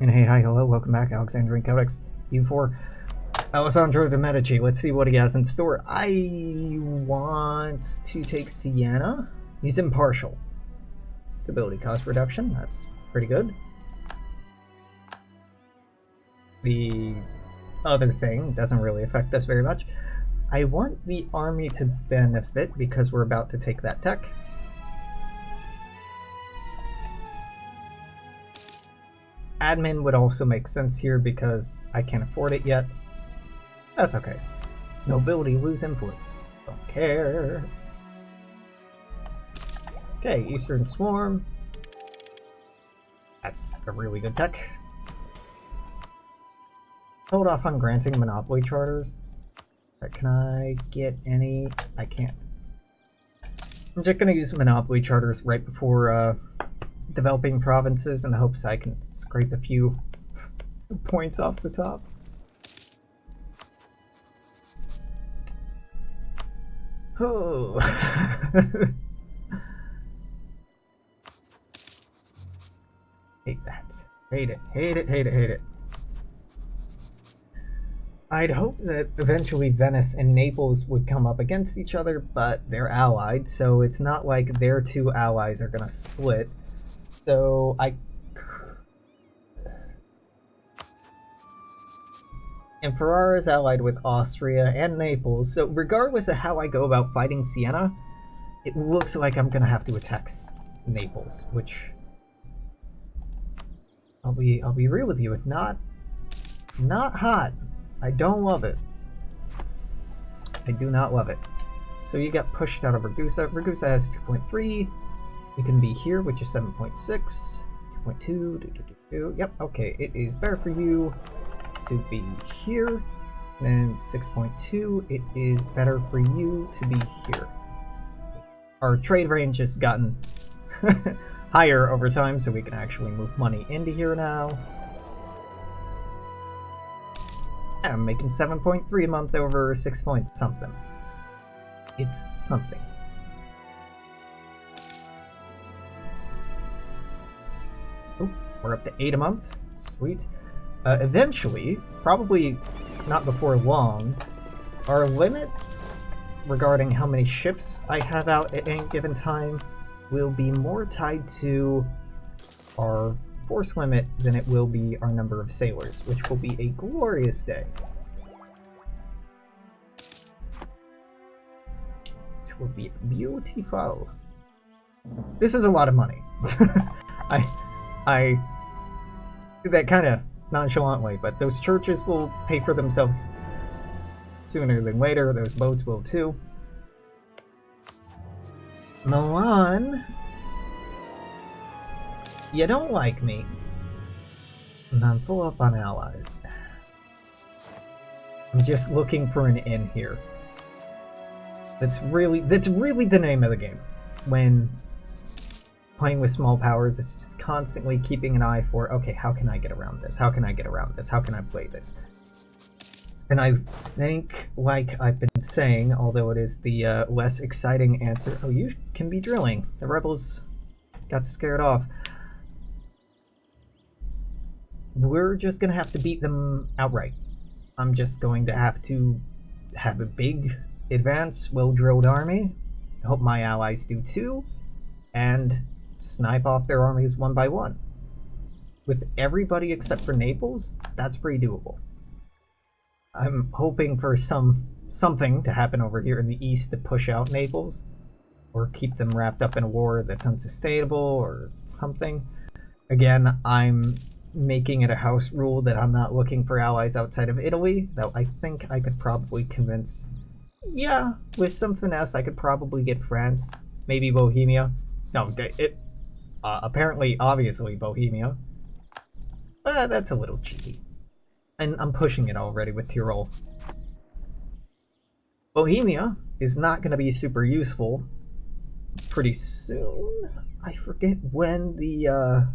And hey, hi, hello, welcome back, Alexandro and Codex U4. Alesandro de Medici, let's see what he has in store. I want to take Siena. He's impartial. Stability cost reduction, that's pretty good. The other thing doesn't really affect us very much. I want the army to benefit because we're about to take that tech. Admin would also make sense here because I can't afford it yet. That's okay. Nobility lose influence. Don't care. Okay, Eastern Swarm. That's a really good tech. Hold off on granting monopoly charters. Can I get any? I can't. I'm just gonna use monopoly charters right before developing provinces in the hopes I can scrape a few points off the top. Oh. Hate that. Hate it. Hate it. Hate it. Hate it. I'd hope that eventually Venice and Naples would come up against each other, but they're allied, so it's not like their two allies are gonna split. So and Ferrara is allied with Austria and Naples, so regardless of how I go about fighting Siena, it looks like I'm gonna have to attack Naples, which I'll be real with you, it's not hot. I don't love it. I do not love it. So you got pushed out of Ragusa. Ragusa has 2.3. We can be here, which is 7.6, 2.2, Yep, okay, it is better for you to be here. Then 6.2, it is better for you to be here. Our trade range has gotten higher over time, so we can actually move money into here now. I'm making 7.3 a month over 6 point something. It's something. Oh, we're up to 8 a month. Sweet. Eventually, probably not before long, our limit regarding how many ships I have out at any given time will be more tied to our force limit than it will be our number of sailors, which will be a glorious day. Which will be beautiful. This is a lot of money. I do that kind of nonchalantly, but those churches will pay for themselves sooner than later. Those boats will too. Milan, you don't like me, and I'm full up on allies. I'm just looking for an in here. That's really the name of the game. When playing with small powers, it's just constantly keeping an eye for, okay, how can I get around this? How can I get around this? How can I play this? And I think, like I've been saying, although it is the less exciting answer, oh, you can be drilling. The rebels got scared off. We're just gonna have to beat them outright. I'm just going to have to have a big advance, well-drilled army. I hope my allies do too, and snipe off their armies one by one. With everybody except for Naples, that's pretty doable. I'm hoping for something to happen over here in the east to push out Naples, or keep them wrapped up in a war that's unsustainable, or something. Again, I'm making it a house rule that I'm not looking for allies outside of Italy, though I think I could probably convince, yeah, with some finesse, I could probably get France, maybe Bohemia. No, apparently, obviously, Bohemia. That's a little cheeky. And I'm pushing it already with Tyrol. Bohemia is not going to be super useful pretty soon. I forget when the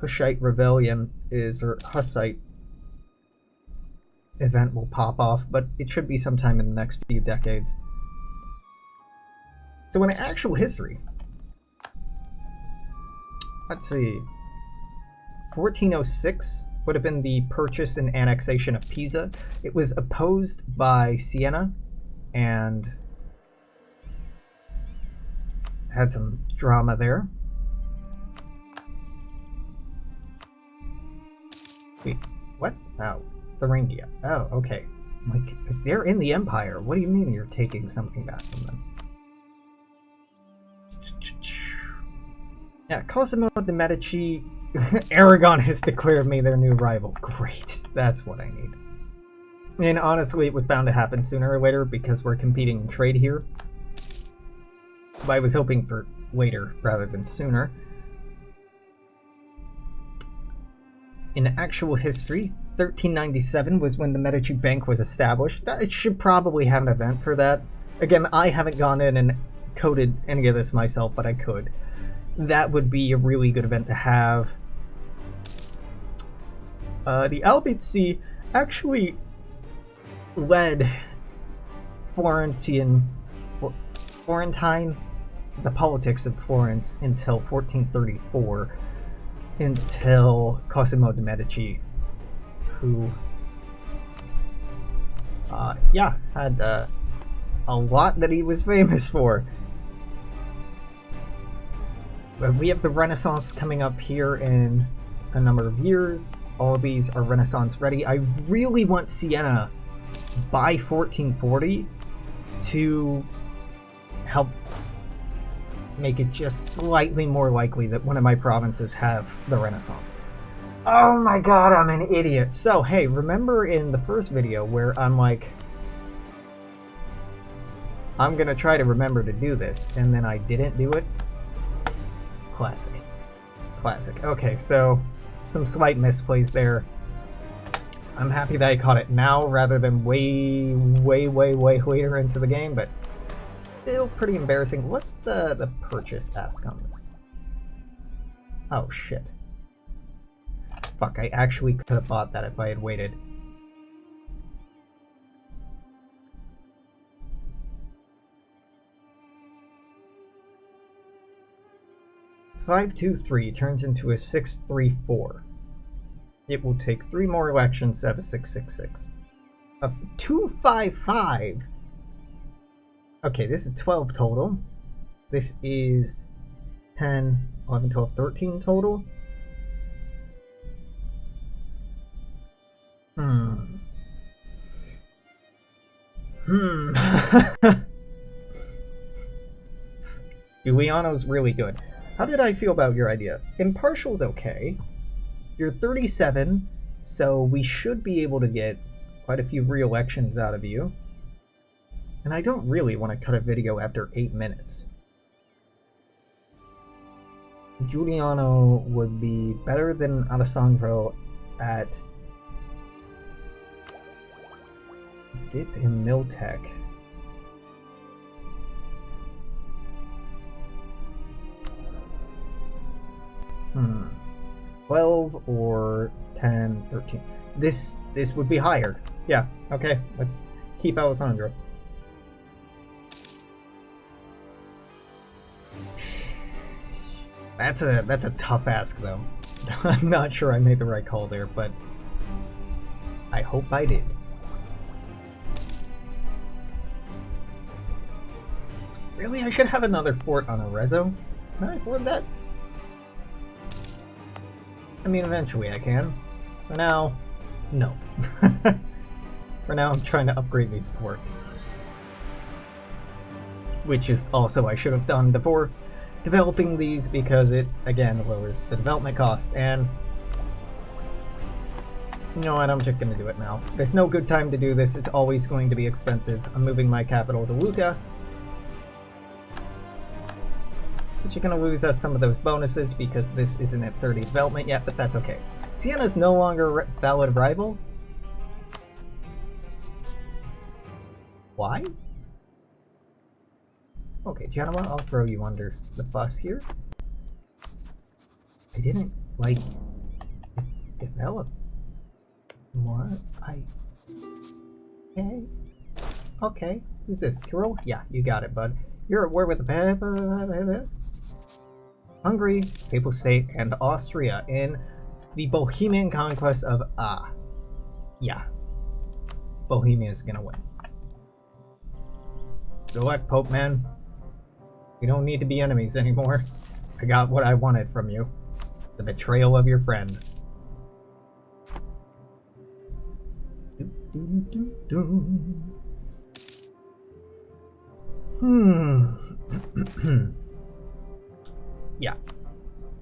Hussite Rebellion is, or Hussite event will pop off, but it should be sometime in the next few decades. So in actual history, let's see. 1406 would have been the purchase and annexation of Pisa. It was opposed by Siena and had some drama there. Wait, what? Oh, Thuringia. Oh, okay. Like, they're in the Empire. What do you mean you're taking something back from them? Yeah, Cosimo de' Medici. Aragon has declared me their new rival. Great. That's what I need. And honestly, it was bound to happen sooner or later because we're competing in trade here. But I was hoping for later rather than sooner. In actual history, 1397 was when the Medici Bank was established. I should probably have an event for that. Again, I haven't gone in and coded any of this myself, but I could. That would be a really good event to have. The Albizzi actually led Florentine, the politics of Florence until 1434, until Cosimo de' Medici, who, had a lot that he was famous for. But we have the Renaissance coming up here in a number of years. All of these are Renaissance ready. I really want Siena by 1440 to help make it just slightly more likely that one of my provinces have the Renaissance. Oh my god, I'm an idiot. So, hey, remember in the first video where I'm like, I'm gonna try to remember to do this, and then I didn't do it? Classic. Classic. Okay, so some slight misplays there. I'm happy that I caught it now rather than way later into the game, but still pretty embarrassing. What's the purchase ask on this? Oh, shit. Fuck, I actually could have bought that if I had waited. $523 turns into a 634. It will take 3 more elections to have a 666. A 255. Okay, this is 12 total. This is 10, 11, 12, 13 total. Giuliano's really good. How did I feel about your idea? Impartial's okay. You're 37, so we should be able to get quite a few re-elections out of you. And I don't really want to cut a video after 8 minutes. Giuliano would be better than Alesandro at Dip in Miltech. 12 or 10, 13. This would be higher. Yeah, okay, let's keep Alesandro. That's a tough ask though. I'm not sure I made the right call there, but I hope I did. Really, I should have another fort on Arezzo. Can I afford that? I mean, eventually I can. For now, no. For now, I'm trying to upgrade these forts. Which is also I should have done before developing these, because it, again, lowers the development cost. And you know what, I'm just going to do it now. There's no good time to do this. It's always going to be expensive. I'm moving my capital to Lucca. But you're going to lose us some of those bonuses because this isn't at 30 development yet, but that's okay. Siena's no longer a valid rival. Why? Okay, Genoa, I'll throw you under the bus here. I didn't, like, develop more. Okay. Who's this? Tyrol? Yeah, you got it, bud. You're at war with the Hungary, Papal State, and Austria in The Bohemian conquest of yeah. Bohemia is gonna win. Good luck, Pope man. We don't need to be enemies anymore. I got what I wanted from you. The betrayal of your friend. Yeah.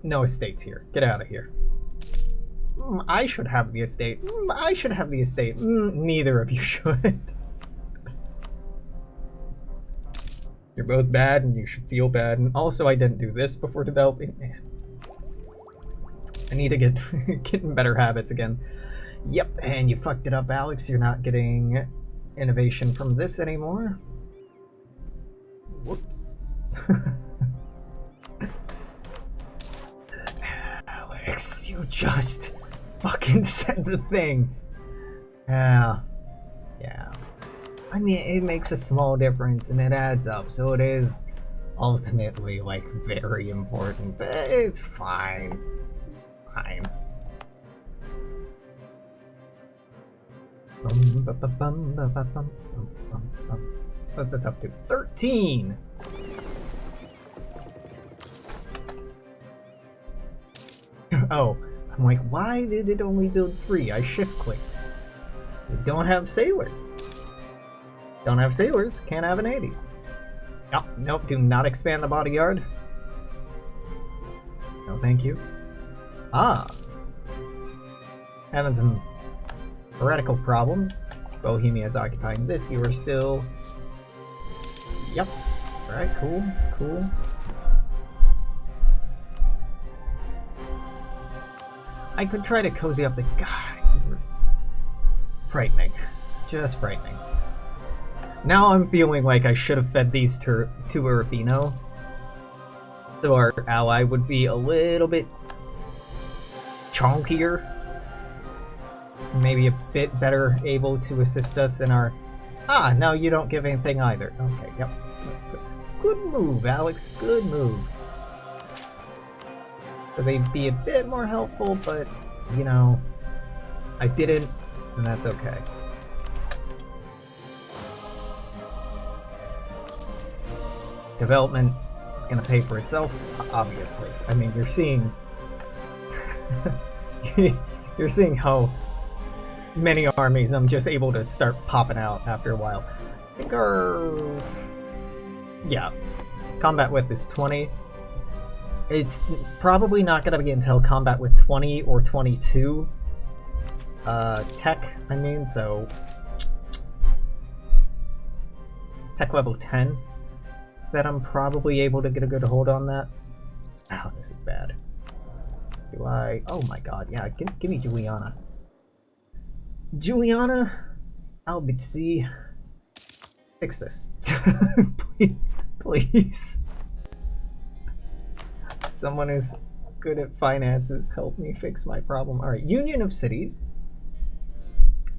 No estates here. Get out of here. I should have the estate. I should have the estate. Neither of you should. You're both bad and you should feel bad. And also I didn't do this before developing. Man. I need to get in better habits again. Yep, and you fucked it up, Alex. You're not getting innovation from this anymore. Whoops. Alex, you just fucking said the thing. Yeah. I mean, it makes a small difference and it adds up, so it is ultimately, like, very important, but it's fine. What's this up to? 13! Oh, I'm like, why did it only build 3? I shift-clicked. We don't have sailors. Don't have sailors, can't have an 80. Nope, do not expand the bodyguard. No, thank you. Having some heretical problems. Bohemia is occupying this. You are still... Yep. Alright, cool. I could try to cozy up the... God, you were... frightening. Just frightening. Now I'm feeling like I should have fed these to Urbino. So our ally would be a little bit... chonkier. Maybe a bit better able to assist us in our... no, you don't give anything either. Okay, yep. Good move, Alex. Good move. So they'd be a bit more helpful, but, you know, I didn't, and that's okay. Development is going to pay for itself, obviously. I mean, you're seeing... you're seeing how many armies I'm just able to start popping out after a while. I think our... yeah. Combat width is 20. It's probably not going to be until combat with 20 or 22 tech, I mean, so tech level 10 that I'm probably able to get a good hold on that. Ow, this is bad. Do I... oh my god, yeah, give me Juliana. Juliana, Albizzi, fix this. Please. Someone who's good at finances, help me fix my problem. Alright, Union of Cities.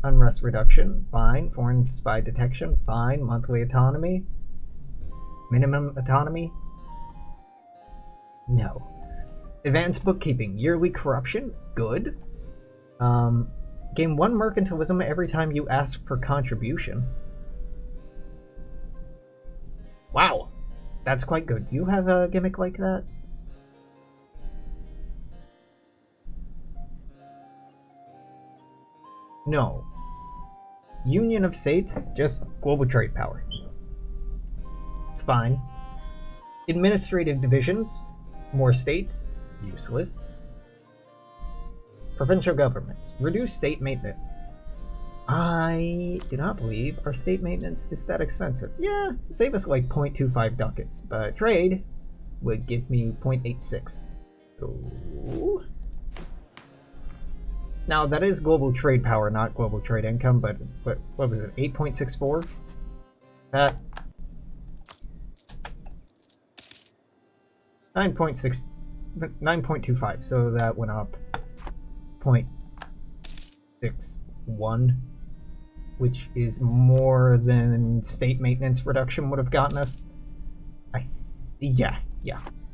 Unrest reduction, fine. Foreign spy detection, fine. Monthly autonomy. Minimum autonomy? No. Advanced bookkeeping, yearly corruption, good. Gain 1 mercantilism every time you ask for contribution. Wow, that's quite good. Do you have a gimmick like that? No. Union of States, just global trade power. It's fine. Administrative divisions, more states, useless. Provincial governments, reduce state maintenance. I do not believe our state maintenance is that expensive. Yeah, it'd save us like 0.25 ducats, but trade would give me 0.86. So... now, that is global trade power, not global trade income, but what was it, 8.64? That... 9.25, so that went up 0.61, which is more than state maintenance reduction would have gotten us. Yeah,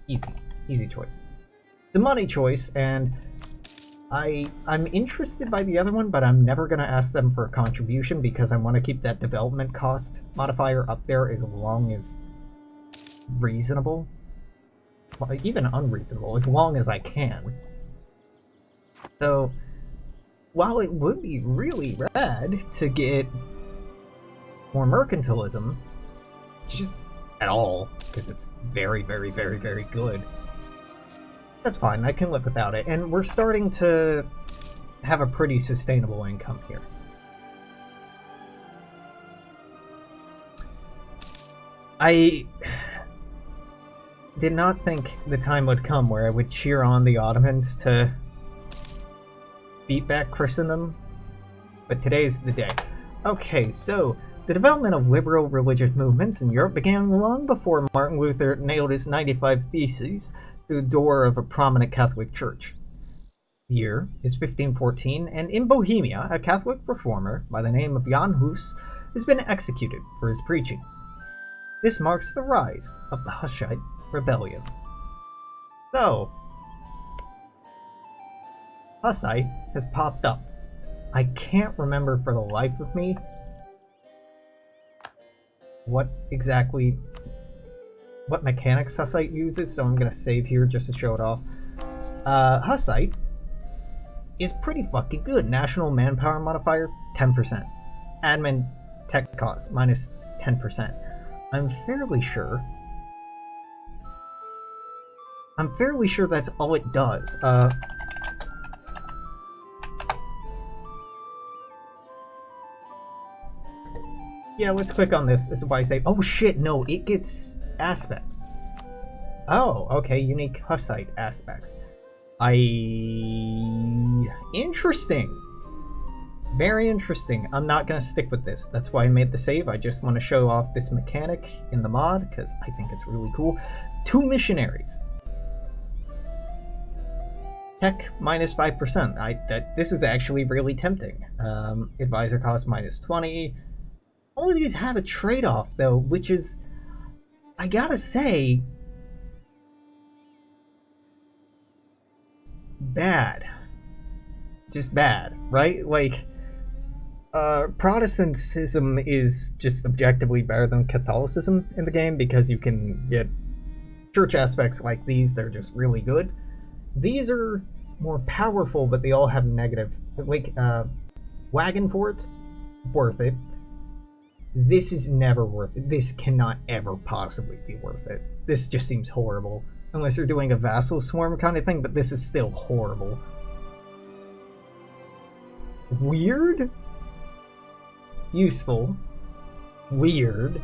easy choice. The money choice, and I'm interested by the other one, but I'm never going to ask them for a contribution because I want to keep that development cost modifier up there as long as reasonable. Well, even unreasonable, as long as I can. So, while it would be really rad to get more mercantilism, just at all, because it's very, very, very, very good. That's fine, I can live without it. And we're starting to have a pretty sustainable income here. I did not think the time would come where I would cheer on the Ottomans to beat back Christendom, but today's the day. Okay, so the development of liberal religious movements in Europe began long before Martin Luther nailed his 95 Theses to the door of a prominent Catholic church. The year is 1514, and in Bohemia, a Catholic reformer by the name of Jan Hus has been executed for his preachings. This marks the rise of the Hussite rebellion. So, Hussite has popped up. I can't remember for the life of me what mechanics Hussite uses, so I'm going to save here just to show it off. Hussite is pretty fucking good. National manpower modifier, 10%. Admin tech cost, minus 10%. I'm fairly sure that's all it does. Yeah, let's click on this. This is why I say, oh shit, no, it gets aspects. Oh, okay, unique Hussite aspects. Interesting. Very interesting. I'm not going to stick with this. That's why I made the save. I just want to show off this mechanic in the mod, because I think it's really cool. 2 missionaries. Tech minus 5%. This is actually really tempting. Advisor cost minus 20. All of these have a trade-off, though, which is, I gotta say, bad. Just bad, right? Like, Protestantism is just objectively better than Catholicism in the game because you can get church aspects like these, they're just really good. These are more powerful, but they all have negative. Like, wagon forts, worth it. This is never worth it. This cannot ever possibly be worth it. This just seems horrible. Unless you're doing a vassal swarm kind of thing, but this is still horrible. Weird? Useful. Weird.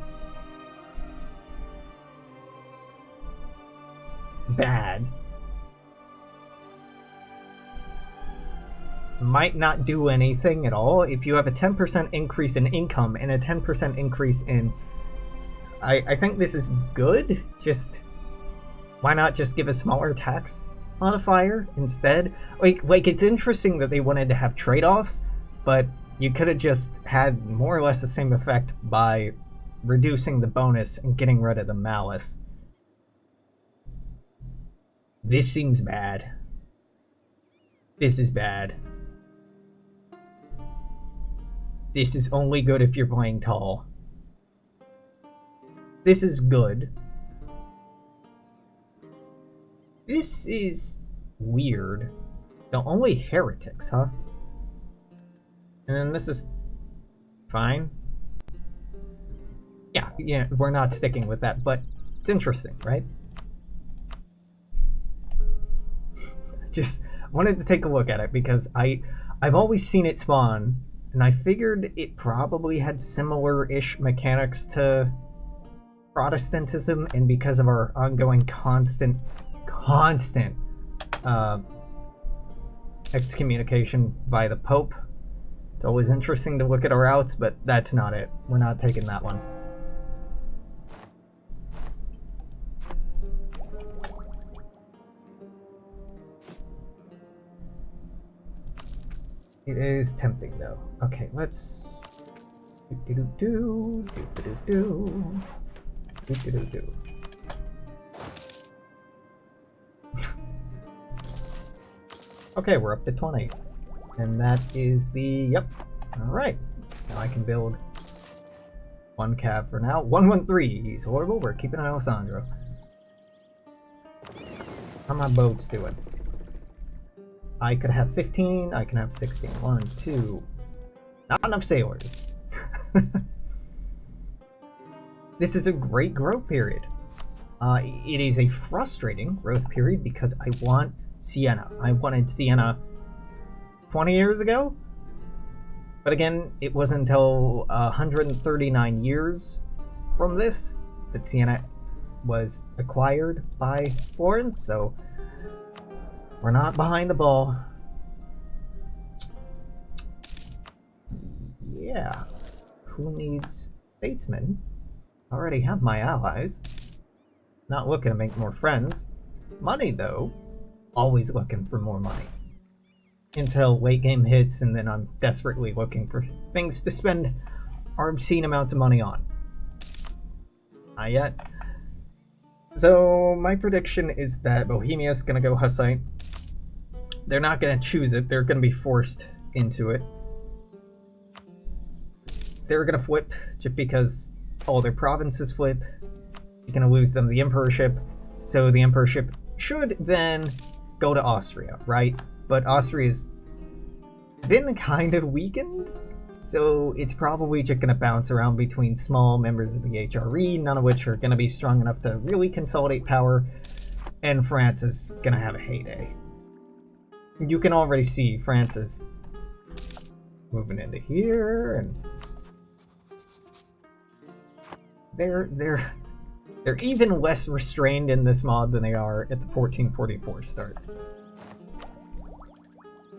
Bad. Might not do anything at all. If you have a 10% increase in income and a 10% increase in... I think this is good. Just... why not just give a smaller tax modifier instead? Like it's interesting that they wanted to have trade-offs, but you could have just had more or less the same effect by reducing the bonus and getting rid of the malice. This seems bad. This is bad. This is only good if you're playing tall. This is good. This is weird. The only heretics, huh? And then this is fine. Yeah, we're not sticking with that, but it's interesting, right? Just wanted to take a look at it because I've always seen it spawn, and I figured it probably had similar-ish mechanics to Protestantism, and because of our ongoing constant excommunication by the Pope, it's always interesting to look at our outs, but that's not it. We're not taking that one. It is tempting, though. Okay, let's... Okay, we're up to 20. And that is the... Yep. Alright. Now I can build one cav for now. 113. He's horrible. We're keeping an Alesandro. How are my boats doing? I could have 15. I can have 16. 1, 2. Not enough sailors. This is a great growth period. It is a frustrating growth period because I want Siena. I wanted Siena 20 years ago. But again, it wasn't until 139 years from this that Siena was acquired by Florence, so we're not behind the ball. Yeah. Who needs statesmen? I already have my allies. Not looking to make more friends. Money, though. Always looking for more money. Until late game hits, and then I'm desperately looking for things to spend obscene amounts of money on. Not yet. So, my prediction is that Bohemia's gonna go Hussite. They're not gonna choose it, they're gonna be forced into it. They're gonna flip just because all their provinces flip. You're gonna lose them the emperorship, so the emperorship should then go to Austria, right? But Austria's been kind of weakened, so it's probably just gonna bounce around between small members of the HRE, none of which are gonna be strong enough to really consolidate power, and France is gonna have a heyday. You can already see France is moving into here, and they're even less restrained in this mod than they are at the 1444 start.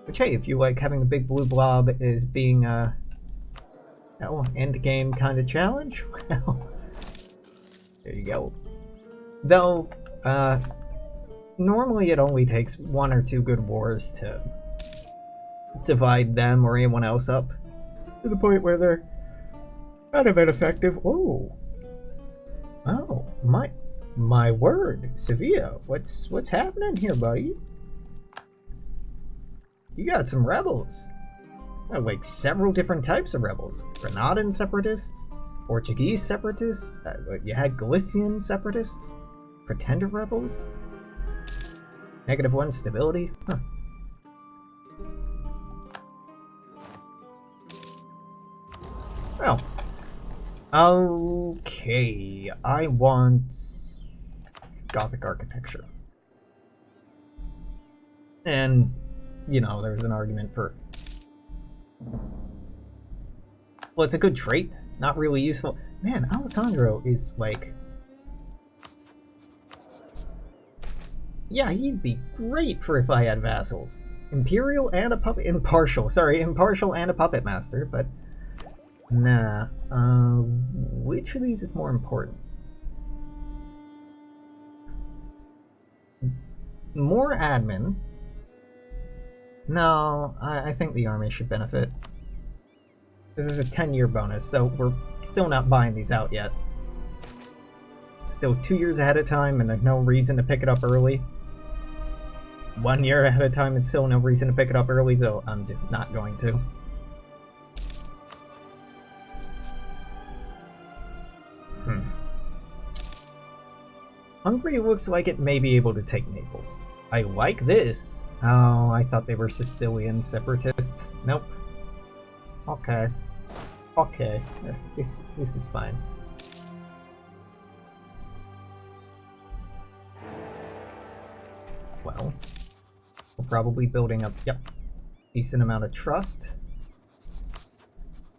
Which, hey, if you like having a big blue blob as being a end game kind of challenge, well, there you go. Though, normally it only takes 1 or 2 good wars to divide them or anyone else up to the point where they're kind of ineffective. Oh, my word, Sevilla, what's happening here, buddy? You got some rebels. Like several different types of rebels. Grenadian separatists, Portuguese separatists, you had Galician separatists, pretender rebels, -1 stability. Huh. Well, okay, I want Gothic architecture. And, you know, there's an argument for... Well, it's a good trait, not really useful. Man, Alesandro is like... Yeah, he'd be great for if I had vassals. Imperial and a puppet... Impartial and a puppet master, but... Nah, which of these is more important? More admin. No, I think the army should benefit. This is a 10-year bonus, so we're still not buying these out yet. Still 2 years ahead of time, and there's no reason to pick it up early. 1 year ahead of time, and still no reason to pick it up early, so I'm just not going to. Hungary looks like it may be able to take Naples. I like this. Oh, I thought they were Sicilian separatists. Nope. Okay. Okay. This is fine. Well, we're probably building up, yep, decent amount of trust.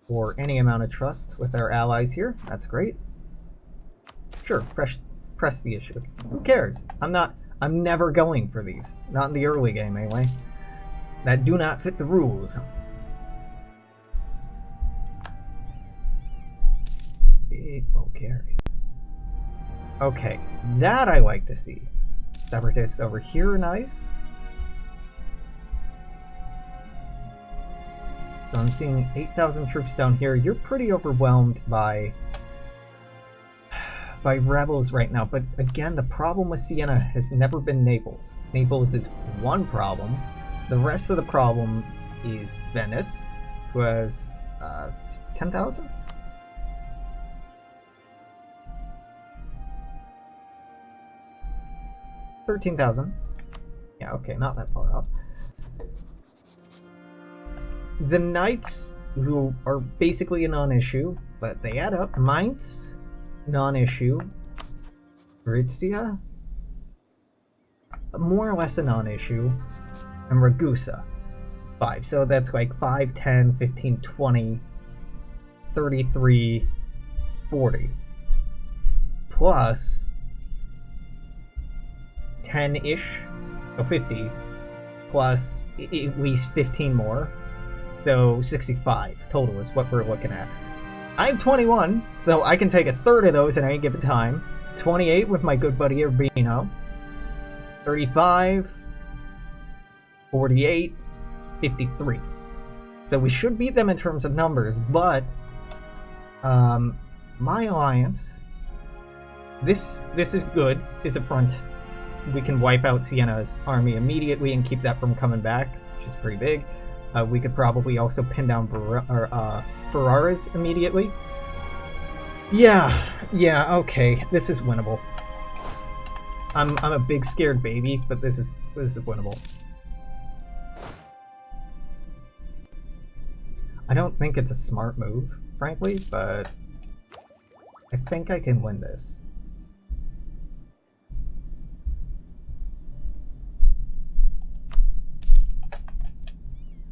Or any amount of trust with our allies here. That's great. Sure, press the issue. Who cares? I'm never going for these. Not in the early game, anyway. That do not fit the rules. Big Bulgaria. Okay, that I like to see. Separatists over here are nice. So I'm seeing 8,000 troops down here. You're pretty overwhelmed by rebels right now, but again, the problem with Siena has never been Naples. Naples is one problem. The rest of the problem is Venice, who has 10,000? $13,000. Yeah, okay, not that far off. The Knights, who are basically a non-issue, but they add up. Mainz, non-issue. Ritzia, more or less a non-issue. And Ragusa, 5. So that's like 5, 10, 15, 20, 33, 40. Plus 10-ish, so 50, plus at least 15 more. So 65 total is what we're looking at. I have 21, so I can take a third of those at any given time. 28 with my good buddy Urbino. 35, 48, 53. So we should beat them in terms of numbers, but my alliance, this is good, is a front. We can wipe out Siena's army immediately and keep that from coming back, which is pretty big. We could probably also pin down Ferraris immediately. Yeah, okay, this is winnable. I'm a big scared baby, but this is winnable. I don't think it's a smart move, frankly, but I think I can win this.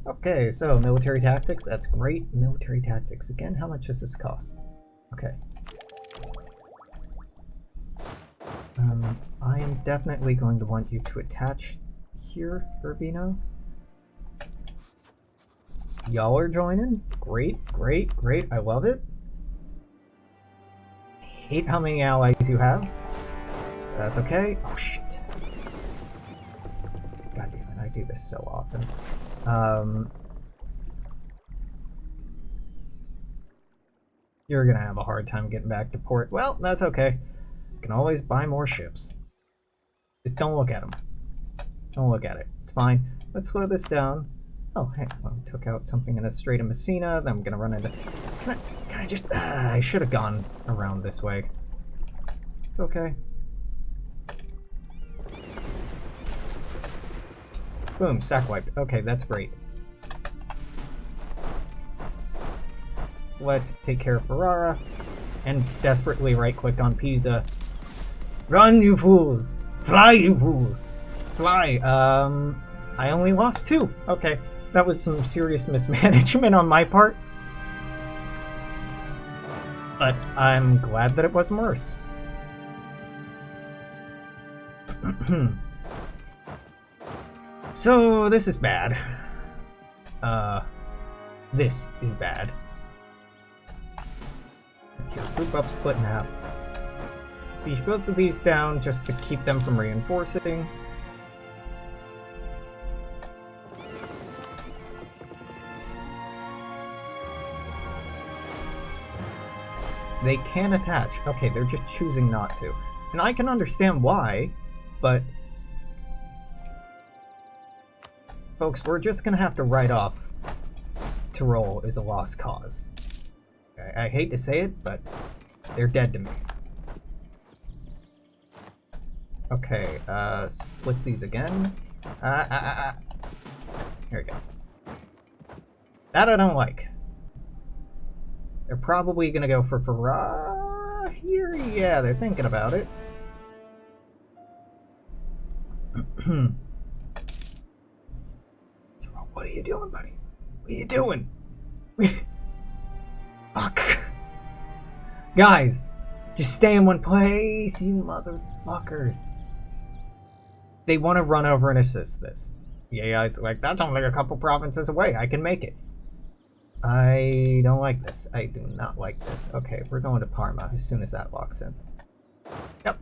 Okay, so military tactics, that's great. Military tactics again, how much does this cost? Okay. I am definitely going to want you to attach here, Urbino. Y'all are joining. Great, great, great. I love it. I hate how many allies you have. That's okay. Oh shit. God damn it, I do this so often. You're gonna have a hard time getting back to port. Well, that's okay. You can always buy more ships. Just don't look at them. Don't look at it. It's fine. Let's slow this down. Oh, hey, well, took out something in the Strait of Messina. Then I'm gonna run into... Can I just... I should have gone around this way. It's okay. Boom, stack wiped. Okay, that's great. Let's take care of Ferrara. And desperately right-click on Pisa. Run, you fools! Fly, you fools! Fly! I only lost 2. Okay, that was some serious mismanagement on my part. But I'm glad that it wasn't worse. So, this is bad. This is bad. Here, group up, split in half. Siege both of these down just to keep them from reinforcing. They can attach. Okay, they're just choosing not to. And I can understand why, but... Folks, we're just gonna have to write off Tyrol as a lost cause. I hate to say it, but they're dead to me. Okay, split these again. Here we go. That I don't like. They're probably gonna go for Ferrara here? Yeah, they're thinking about it. What are you doing, buddy? What are you doing? Fuck. Guys, just stay in one place, you motherfuckers. They want to run over and assist this. Yeah, it's like, that's only a couple provinces away. I can make it. I don't like this. I do not like this. Okay, we're going to Parma as soon as that locks in. Yep.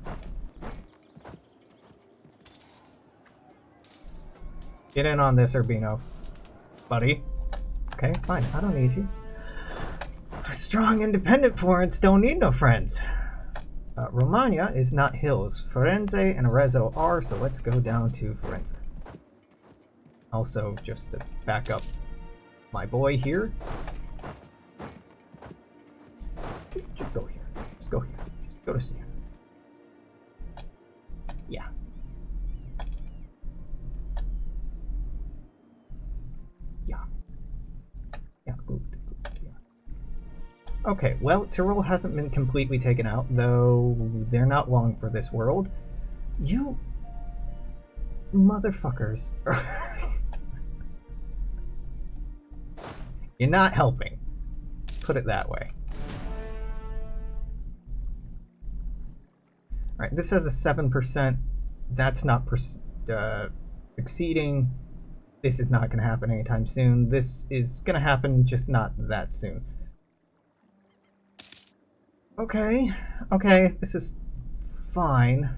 Get in on this, Urbino. Buddy. Okay, fine. I don't need you. A strong, independent Florence don't need no friends. Romagna is not hills. Firenze and Arezzo are, so let's go down to Firenze. Also, just to back up my boy here. Just go here. Just go here. Just go to Siena. Yeah. Yeah. Yeah, good. Yeah. Okay, well, Tyrol hasn't been completely taken out, though they're not long for this world. You motherfuckers. You're not helping. Put it that way. Alright, this has a 7%. That's not succeeding. This is not going to happen anytime soon. This is going to happen, just not that soon. Okay, this is fine.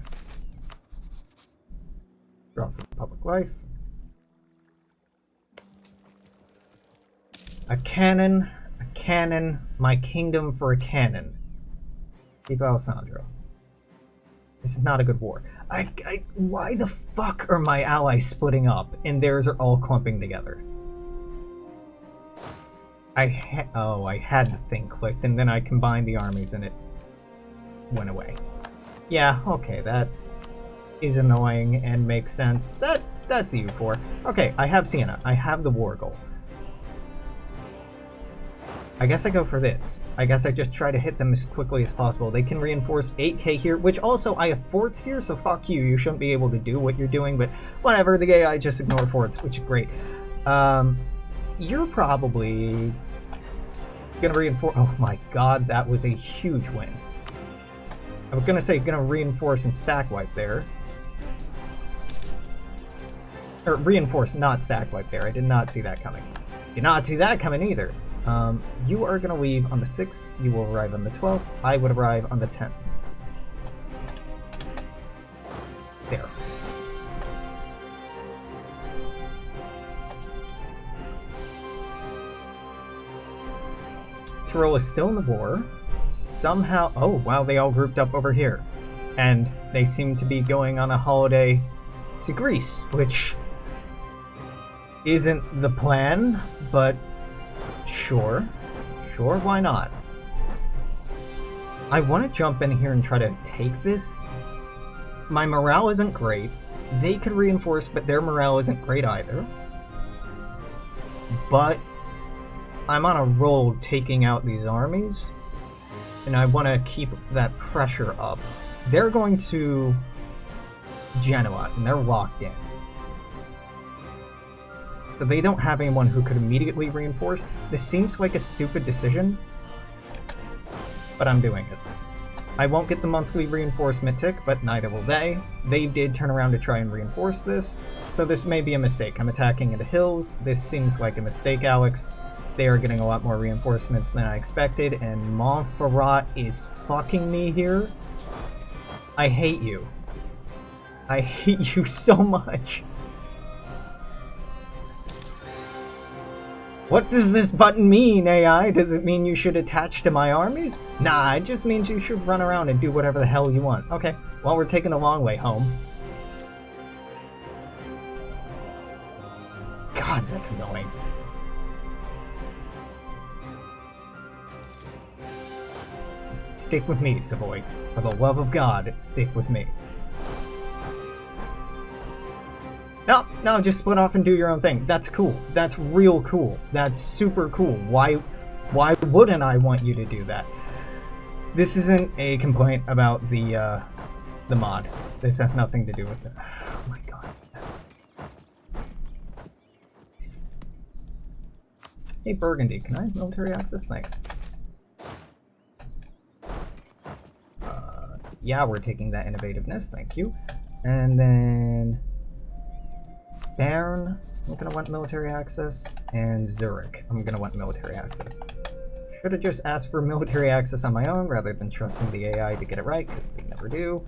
Draw for public life. A cannon, my kingdom for a cannon. Keep Alesandro. This is not a good war. Why the fuck are my allies splitting up and theirs are all clumping together? I had the thing clicked and then I combined the armies and it went away. Yeah, okay, that is annoying and makes sense. That's EU4. Okay, I have Siena. I have the war goal. I guess I go for this. I guess I just try to hit them as quickly as possible. They can reinforce 8k here, which also I have forts here, so fuck you. You shouldn't be able to do what you're doing, but whatever. The AI just ignore forts, which is great. You're probably gonna reinforce. Oh my god, that was a huge win. I was gonna say gonna reinforce and stack wipe there. Or reinforce, not stack wipe there. I did not see that coming. Did not see that coming either. You are going to leave on the 6th, you will arrive on the 12th, I would arrive on the 10th. There. Tyrol is still in the war. Somehow, oh wow, they all grouped up over here. And they seem to be going on a holiday to Greece, which isn't the plan, but sure, why not? I want to jump in here and try to take this. My morale isn't great. They could reinforce, but their morale isn't great either. But I'm on a roll taking out these armies, and I want to keep that pressure up. They're going to Genoa, and they're locked in. So they don't have anyone who could immediately reinforce. This seems like a stupid decision, but I'm doing it. I won't get the monthly reinforcement tick, but neither will they. They did turn around to try and reinforce this, so this may be a mistake. I'm attacking into hills. This seems like a mistake, Alex. They are getting a lot more reinforcements than I expected, and Montferrat is fucking me here. I hate you. I hate you so much. What does this button mean, AI? Does it mean you should attach to my armies? Nah, it just means you should run around and do whatever the hell you want. Okay, well, we're taking the long way home. God, that's annoying. Just stick with me, Savoy. For the love of God, stick with me. No, just split off and do your own thing. That's cool. That's real cool. That's super cool. Why wouldn't I want you to do that? This isn't a complaint about the mod. This has nothing to do with it. Oh my god. Hey Burgundy, can I have military access? Thanks. Yeah, we're taking that innovativeness, thank you. And then Bern, I'm gonna want military access, and Zurich, I'm gonna want military access. Should have just asked for military access on my own rather than trusting the AI to get it right, because they never do.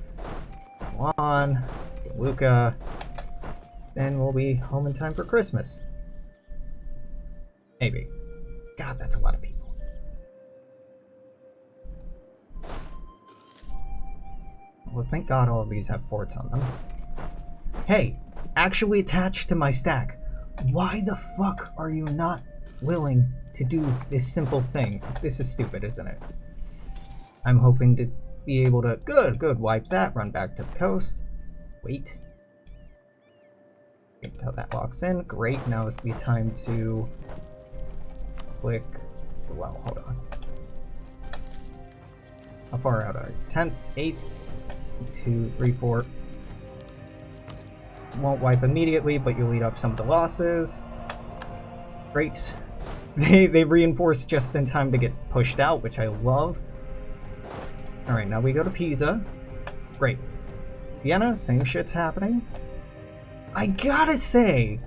Come on, get Luca. Then we'll be home in time for Christmas. Maybe. God, that's a lot of people. Well, thank God all of these have forts on them. Hey, actually attached to my stack. Why the fuck are you not willing to do this simple thing? This is stupid, isn't it? I'm hoping to be able to... Good, wipe that, run back to the coast. Wait. Until that locks in. Great, now is the time to click... Well, hold on. How far out are you? 10th, 8th, 2, 3, 4. Won't wipe immediately, but you'll eat up some of the losses. Great. They reinforce just in time to get pushed out, which I love. Alright, now we go to Pisa. Great. Siena, same shit's happening. I gotta say,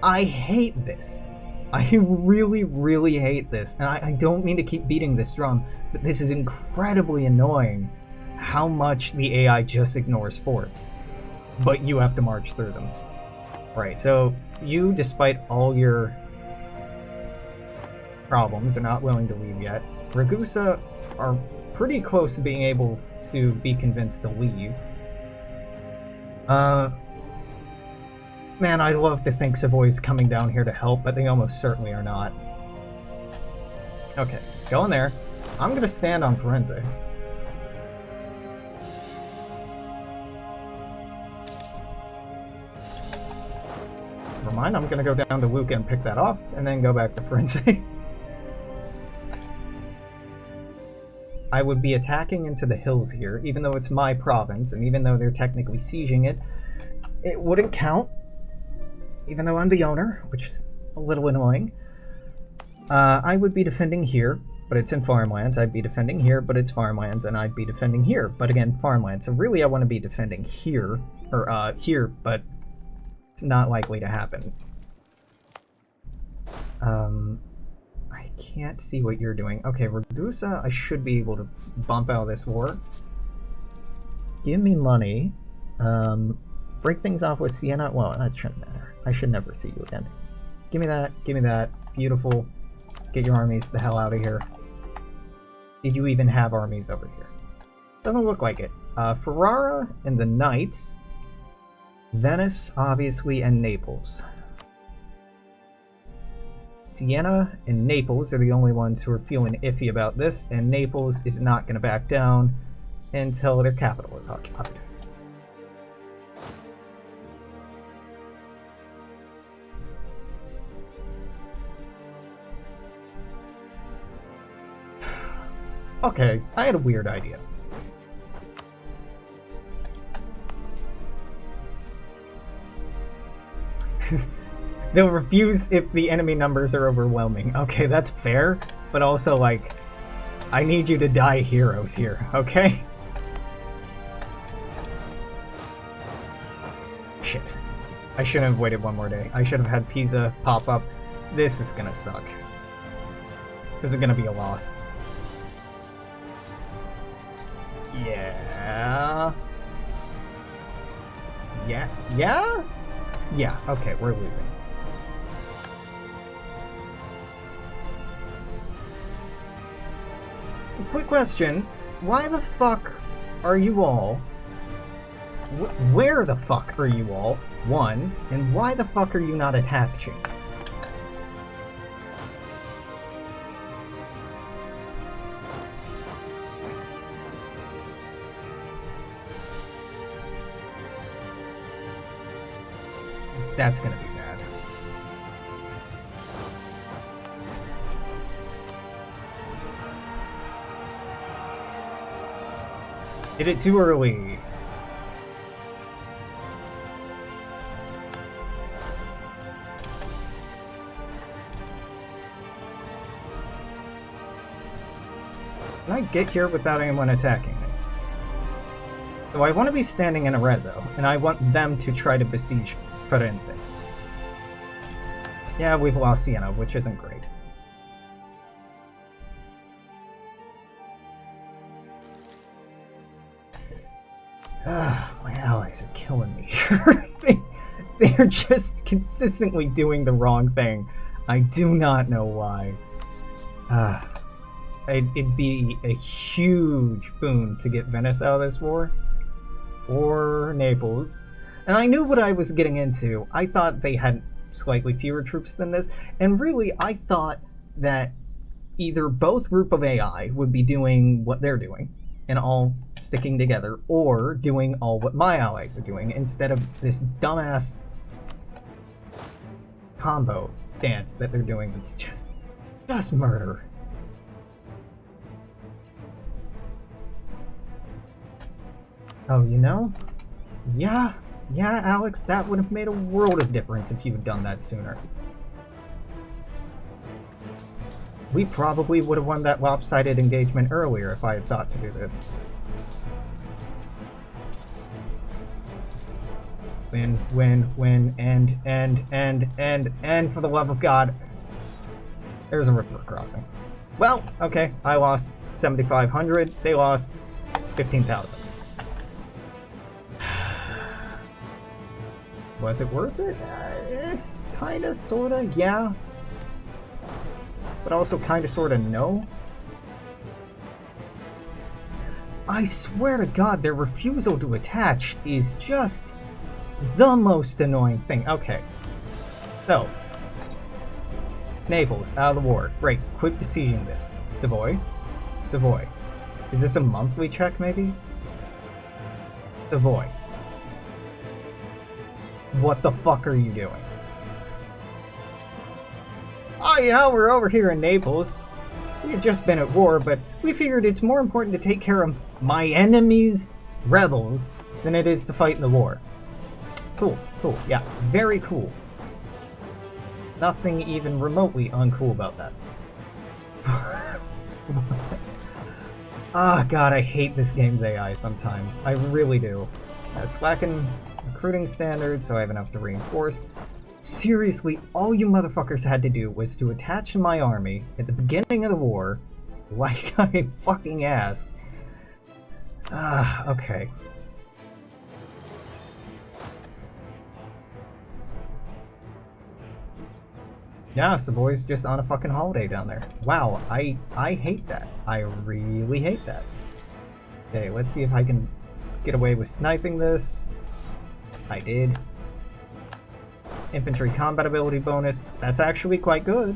I hate this. I really, really hate this. And I don't mean to keep beating this drum, but this is incredibly annoying how much the AI just ignores forts. But you have to march through them. Right, so you, despite all your problems, are not willing to leave yet. Ragusa are pretty close to being able to be convinced to leave. Man, I'd love to think Savoy's coming down here to help, but they almost certainly are not. Okay, go in there. I'm gonna stand on Firenze. Never mind, I'm gonna go down to Lucca and pick that off, and then go back to Firenze. I would be attacking into the hills here, even though it's my province, and even though they're technically sieging it, it wouldn't count. Even though I'm the owner, which is a little annoying. I would be defending here, but it's in farmlands. I'd be defending here, but it's farmlands, and I'd be defending here, but again, farmlands. So really I want to be defending here, or here, but it's not likely to happen. I can't see what you're doing. Okay, Ragusa, I should be able to bump out of this war. Give me money. Break things off with Siena. Well, that shouldn't matter. I should never see you again. Give me that. Give me that. Beautiful. Get your armies the hell out of here. Did you even have armies over here? Doesn't look like it. Ferrara and the Knights. Venice, obviously, and Naples. Siena and Naples are the only ones who are feeling iffy about this, and Naples is not going to back down until their capital is occupied. Okay, I had a weird idea. They'll refuse if the enemy numbers are overwhelming. Okay, that's fair, but also, like, I need you to die heroes here, okay? Shit. I shouldn't have waited one more day. I should have had Pisa pop up. This is gonna suck. This is gonna be a loss. Yeah. Yeah, okay, we're losing. Quick question, why the fuck are you all... Where the fuck are you all, one, and why the fuck are you not attaching? That's gonna be bad. Did it too early. Can I get here without anyone attacking me? So I want to be standing in Arezzo, and I want them to try to besiege Firenze. Yeah, we've lost Siena, which isn't great. My allies are killing me. They're just consistently doing the wrong thing. I do not know why. It'd be a huge boon to get Venice out of this war. Or Naples. And I knew what I was getting into. I thought they had slightly fewer troops than this. And really, I thought that either both group of AI would be doing what they're doing and all sticking together, or doing all what my allies are doing, instead of this dumbass combo dance that they're doing. It's just murder. Oh, you know? Yeah, Alex, that would have made a world of difference if you had done that sooner. We probably would have won that lopsided engagement earlier if I had thought to do this. Win, and for the love of God. There's a river crossing. Well, okay, I lost 7,500, they lost 15,000. Was it worth it? Kinda, sorta, yeah. But also kinda, sorta, no. I swear to God, their refusal to attach is just the most annoying thing. Okay. So. Naples, out of the war. Great, quit besieging this. Savoy? Savoy. Is this a monthly check, maybe? Savoy. What the fuck are you doing? Oh, you know, we're over here in Naples. We had just been at war, but we figured it's more important to take care of my enemy's rebels than it is to fight in the war. Cool, cool, yeah, very cool. Nothing even remotely uncool about that. Ah, God, I hate this game's AI sometimes. I really do. Slacking recruiting standards, so I have enough to reinforce. Seriously, all you motherfuckers had to do was to attach to my army at the beginning of the war, like I fucking asked. Ah, okay. Yeah, Savoy's just on a fucking holiday down there. Wow, I hate that. I really hate that. Okay, let's see if I can get away with sniping this. I did. Infantry combat ability bonus. That's actually quite good.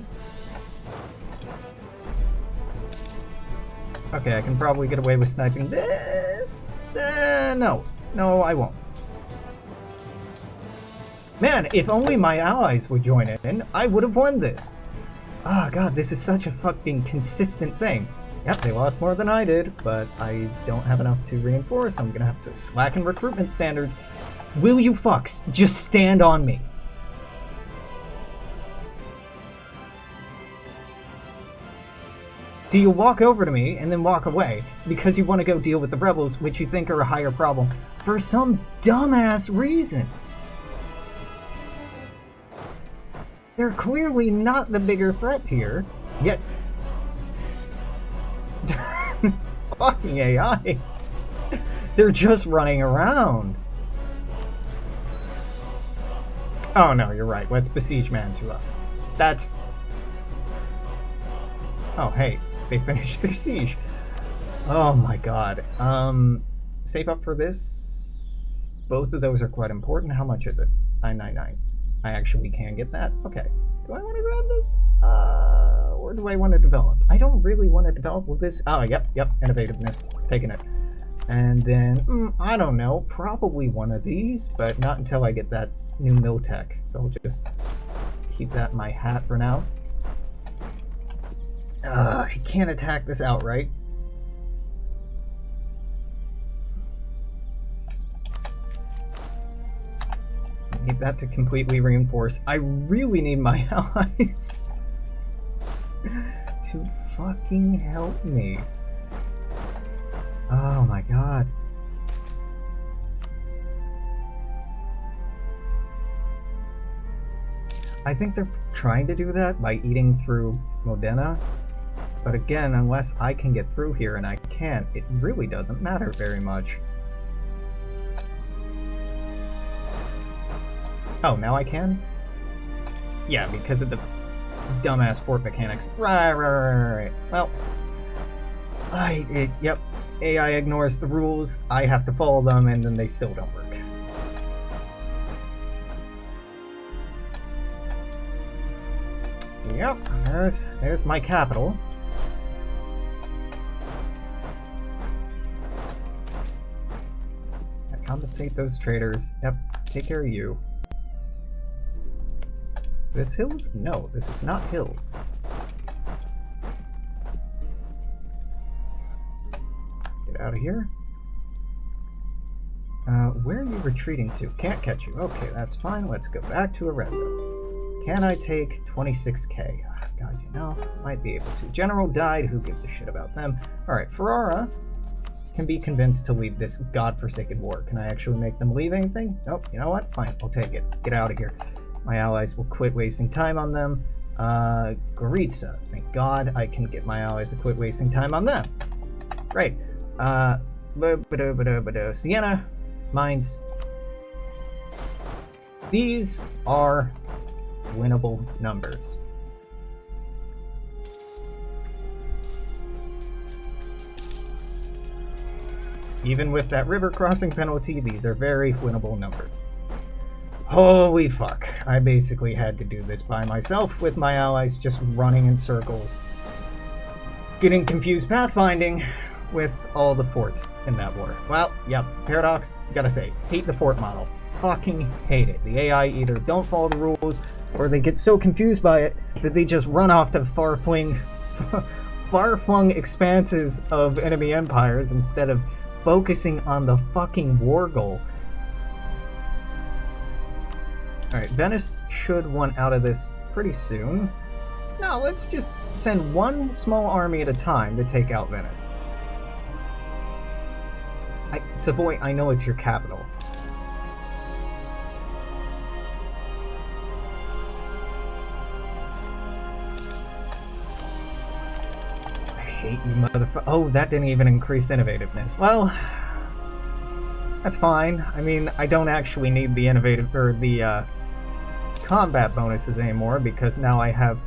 Okay, I can probably get away with sniping this. No, I won't. Man, if only my allies would join in, I would have won this. Oh God, this is such a fucking consistent thing. Yep, they lost more than I did, but I don't have enough to reinforce. I'm gonna have to slacken recruitment standards. Will you fucks just stand on me? So you walk over to me and then walk away because you want to go deal with the rebels, which you think are a higher problem, for some dumbass reason. They're clearly not the bigger threat here, yet... Fucking AI. They're just running around. Oh no, you're right. Let's besiege Mantua. That's... Oh, hey. They finished their siege. Oh my God. Save up for this. Both of those are quite important. How much is it? 999. I actually can get that. Okay. Do I want to grab this? Or do I want to develop? I don't really want to develop with this. Oh, yep. Innovativeness. Taking it. And then, I don't know. Probably one of these, but not until I get that new mill tech. So I'll just keep that in my hat for now. I can't attack this outright. I need that to completely reinforce. I really need my allies to fucking help me. Oh my God. I think they're trying to do that by eating through Modena. But again, unless I can get through here, and I can't, it really doesn't matter very much. Oh, now I can? Yeah, because of the dumbass fort mechanics. Right. Well, yep. AI ignores the rules, I have to follow them, and then they still don't work. Yep, there's my capital. Compensate those traders. Yep, take care of you. This hills? No, this is not hills. Get out of here. Where are you retreating to? Can't catch you. Okay, that's fine. Let's go back to Arezzo. Can I take 26k? Oh, God, you know, might be able to. General died. Who gives a shit about them? Alright, Ferrara can be convinced to leave this godforsaken war. Can I actually make them leave anything? Nope. You know what? Fine. I'll take it. Get out of here. My allies will quit wasting time on them. Goritza. Thank God I can get my allies to quit wasting time on them. Great. Siena. Mines. These are winnable numbers. Even with that river crossing penalty, these are very winnable numbers. Holy fuck. I basically had to do this by myself with my allies just running in circles. Getting confused pathfinding with all the forts in that war. Well, yep, Paradox, gotta say, hate the fort model. Fucking hate it. The AI either don't follow the rules, or they get so confused by it that they just run off to far-flung expanses of enemy empires instead of focusing on the fucking war goal. Alright, Venice should want out of this pretty soon. No, let's just send one small army at a time to take out Venice. Savoy, I know it's your capital. I hate you, motherfucker. Oh, that didn't even increase innovativeness. Well, that's fine. I mean, I don't actually need the innovative or the combat bonuses anymore because now I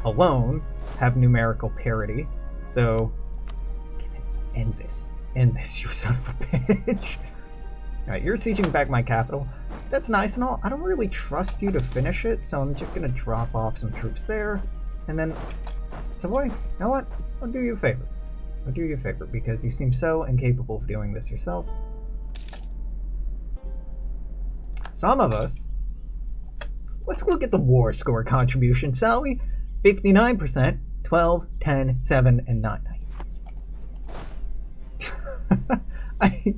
alone have numerical parity. So end this, you son of a bitch. Alright, you're sieging back my capital. That's nice and all. I don't really trust you to finish it, so I'm just gonna drop off some troops there. And then, Savoy, you know what? I'll do you a favor. I'll do you a favor, because you seem so incapable of doing this yourself. Some of us... Let's look at the war score contribution, shall we? 59%, 12, 10, 7, and 9. I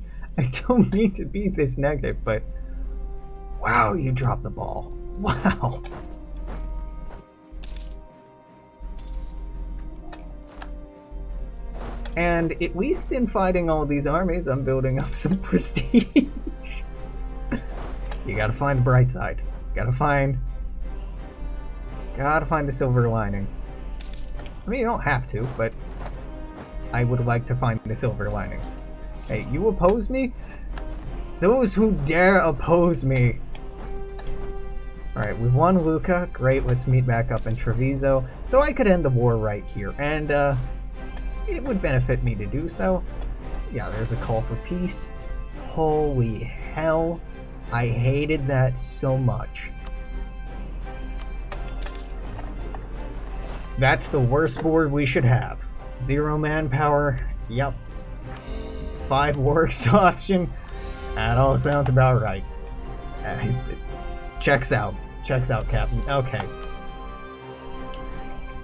don't mean to be this negative, but wow, you dropped the ball. Wow. And at least in fighting all these armies, I'm building up some prestige. You gotta find the bright side. Gotta find the silver lining. I mean, you don't have to, but I would like to find the silver lining. Hey, you oppose me? Those who dare oppose me! Alright, we've won Lucca. Great, let's meet back up in Treviso. So I could end the war right here. And, it would benefit me to do so. Yeah, there's a call for peace. Holy hell. I hated that so much. That's the worst board we should have. 0 manpower. Yep. 5 war exhaustion. That all sounds about right. Checks out. Checks out, Captain. Okay.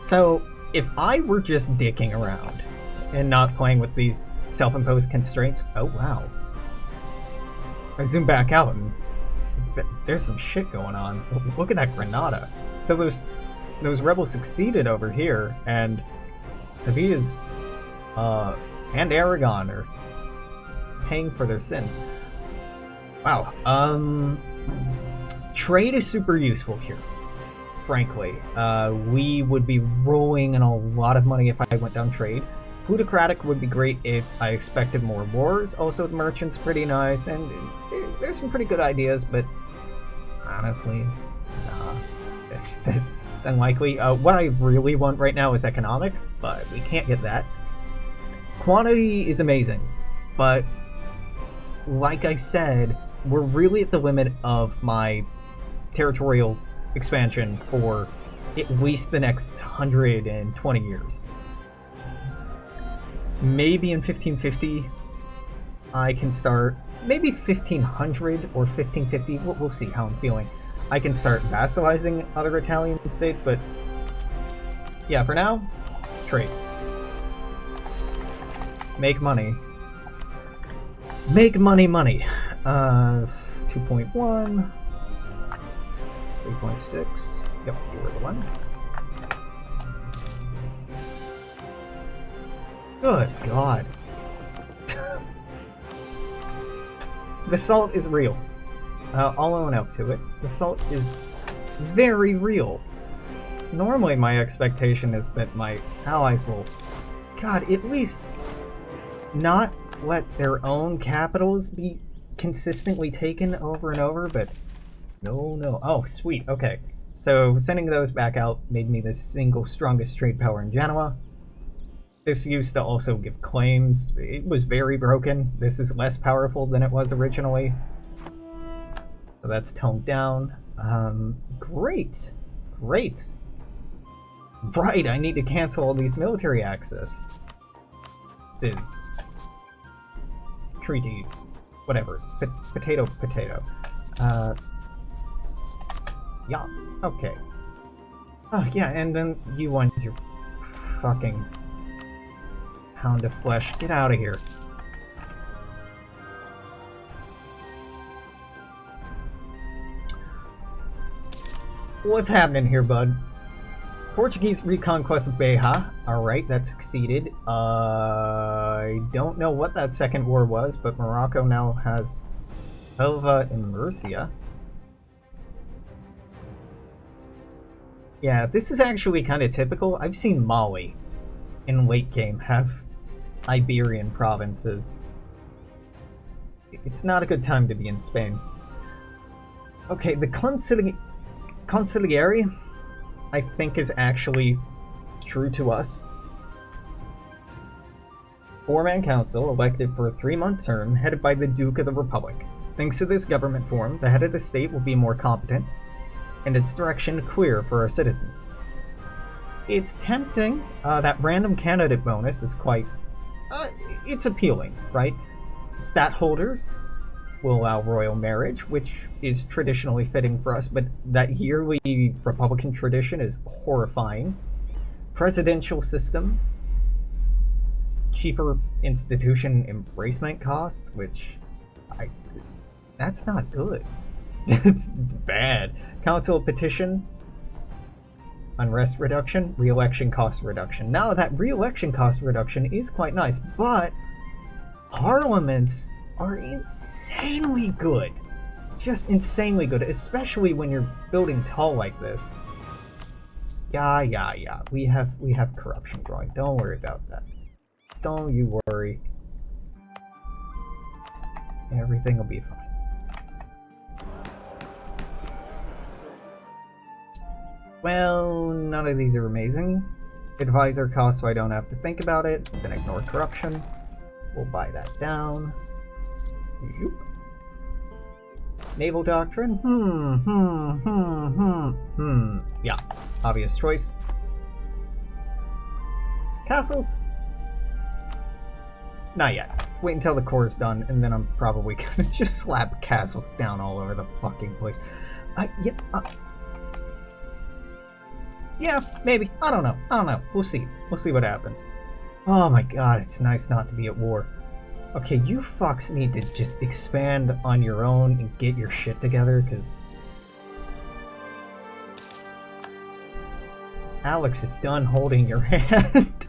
So, if I were just dicking around and not playing with these self-imposed constraints... Oh, wow. I zoom back out and there's some shit going on. Look at that Granada. So those rebels succeeded over here, and Sevilla's and Aragon are paying for their sins. Wow. Trade is super useful here, frankly. We would be rolling in a lot of money if I went down trade. Plutocratic would be great if I expected more wars. Also, the merchant's pretty nice, and there's some pretty good ideas, but honestly, that's unlikely. What I really want right now is economic, but we can't get that. Quantity is amazing, but like I said, we're really at the limit of my territorial expansion for at least the next 120 years. Maybe in 1550 I can start, maybe 1500 or 1550, we'll see how I'm feeling. I can start vassalizing other Italian states, but yeah, for now, trade. Make money. Make money, money. 2.1, 3.6. Yep, you were the one. Good God. The salt is real. I'll own up to it. The salt is very real. Normally my expectation is that my allies will, God, at least not let their own capitals be consistently taken over and over, but no. Oh, sweet, okay. So sending those back out made me the single strongest trade power in Genoa. This used to also give claims. It was very broken. This is less powerful than it was originally. So that's toned down. Great. Right, I need to cancel all these military access. Treaties. Whatever. Potato. Yeah, okay. Oh, yeah, and then you want your fucking pound of flesh. Get out of here. What's happening here, bud? Portuguese reconquest of Beja. Alright, that succeeded. I don't know what that second war was, but Morocco now has Elva and Murcia. Yeah, this is actually kind of typical. I've seen Mali in late game have Iberian provinces. It's not a good time to be in Spain. Okay, the Consigliere, I think, is actually true to us. 4-man council elected for a 3-month term headed by the Duke of the Republic. Thanks to this government form, the head of the state will be more competent and its direction clear for our citizens. It's tempting. That random candidate bonus is quite... it's appealing, right? Stadtholders will allow royal marriage, which is traditionally fitting for us, but that yearly Republican tradition is horrifying. Presidential system. Cheaper institution embracement cost, which... that's not good. It's bad. Council petition. Unrest reduction. Re-election cost reduction. Now that re-election cost reduction is quite nice, but parliaments are insanely good. Just insanely good, especially when you're building tall like this. Yeah. We have corruption growing. Don't worry about that. Don't you worry. Everything will be fine. Well, none of these are amazing. Advisor cost so I don't have to think about it. Then ignore corruption. We'll buy that down. Zoop. Naval doctrine? Yeah, obvious choice. Castles? Not yet. Wait until the core's done, and then I'm probably gonna just slap castles down all over the fucking place. Yeah, maybe. I don't know. We'll see. We'll see what happens. Oh my god, it's nice not to be at war. Okay, you fucks need to just expand on your own and get your shit together, because... Alex is done holding your hand.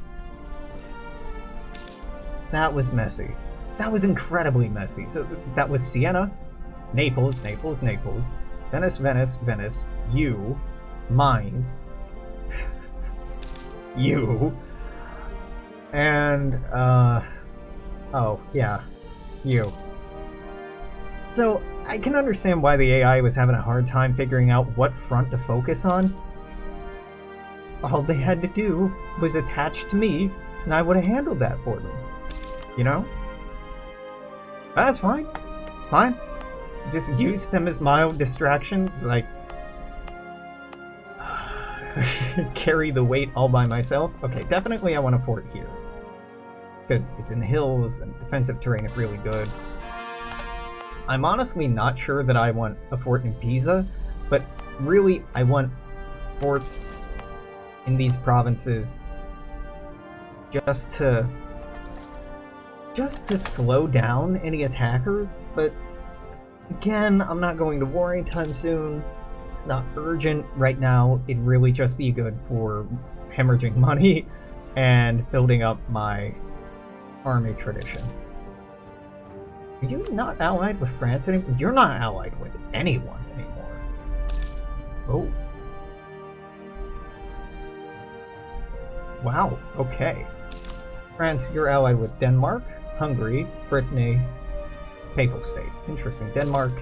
That was messy. That was incredibly messy. So that was Siena, Naples, Venice, you, Mainz, you, and, oh, yeah, you. So, I can understand why the AI was having a hard time figuring out what front to focus on. All they had to do was attach to me, and I would have handled that for them. You know? That's fine. It's fine. Just use them as mild distractions, like... carry the weight all by myself. Okay, definitely I want a fort here. Because it's in hills and defensive terrain is really good. I'm honestly not sure that I want a fort in Pisa, but really I want forts in these provinces just to slow down any attackers, but again, I'm not going to war anytime soon. It's not urgent right now. It'd really just be good for hemorrhaging money and building up my army tradition. Are you not allied with France anymore? You're not allied with anyone anymore. Oh. Wow, okay. France, you're allied with Denmark, Hungary, Brittany, Papal State. Interesting. Denmark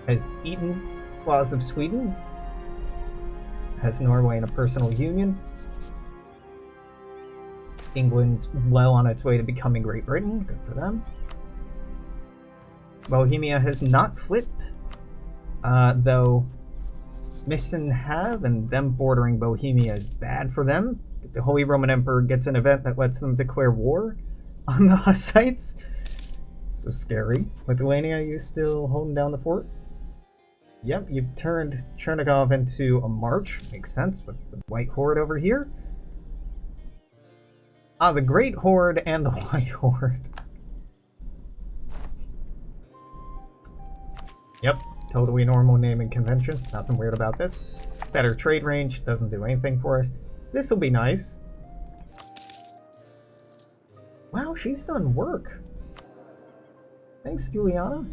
has eaten swaths of Sweden, has Norway in a personal union. England's well on its way to becoming Great Britain. Good for them. Bohemia has not flipped, though Mission have, and them bordering Bohemia is bad for them. The Holy Roman Emperor gets an event that lets them declare war on the Hussites. So scary. Lithuania, are you still holding down the fort? Yep, you've turned Chernigov into a march. Makes sense with the White Horde over here. Ah, the Great Horde and the White Horde. Yep, totally normal naming conventions. Nothing weird about this. Better trade range, doesn't do anything for us. This'll be nice. Wow, she's done work. Thanks, Juliana.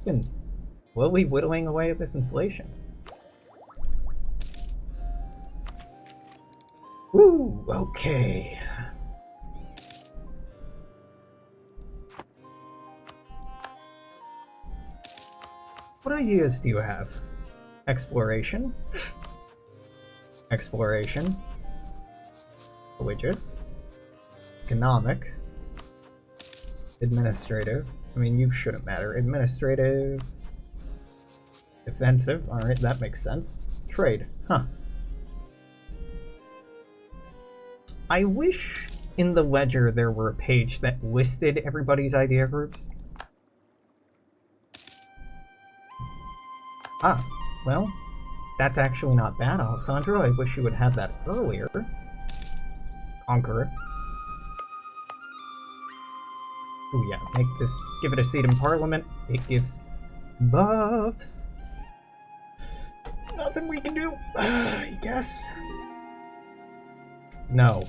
Been slowly whittling away at this inflation. Woo, okay. What ideas do you have? Exploration. Exploration. Religious. Economic. Administrative. I mean, you shouldn't matter. Administrative. Defensive. Alright, that makes sense. Trade. Huh. I wish in the ledger there were a page that listed everybody's idea groups. Ah, well, that's actually not bad, Alesandro. I wish you would have that earlier. Conqueror. Ooh, yeah, give it a seat in Parliament. It gives buffs. Nothing we can do, I guess. No.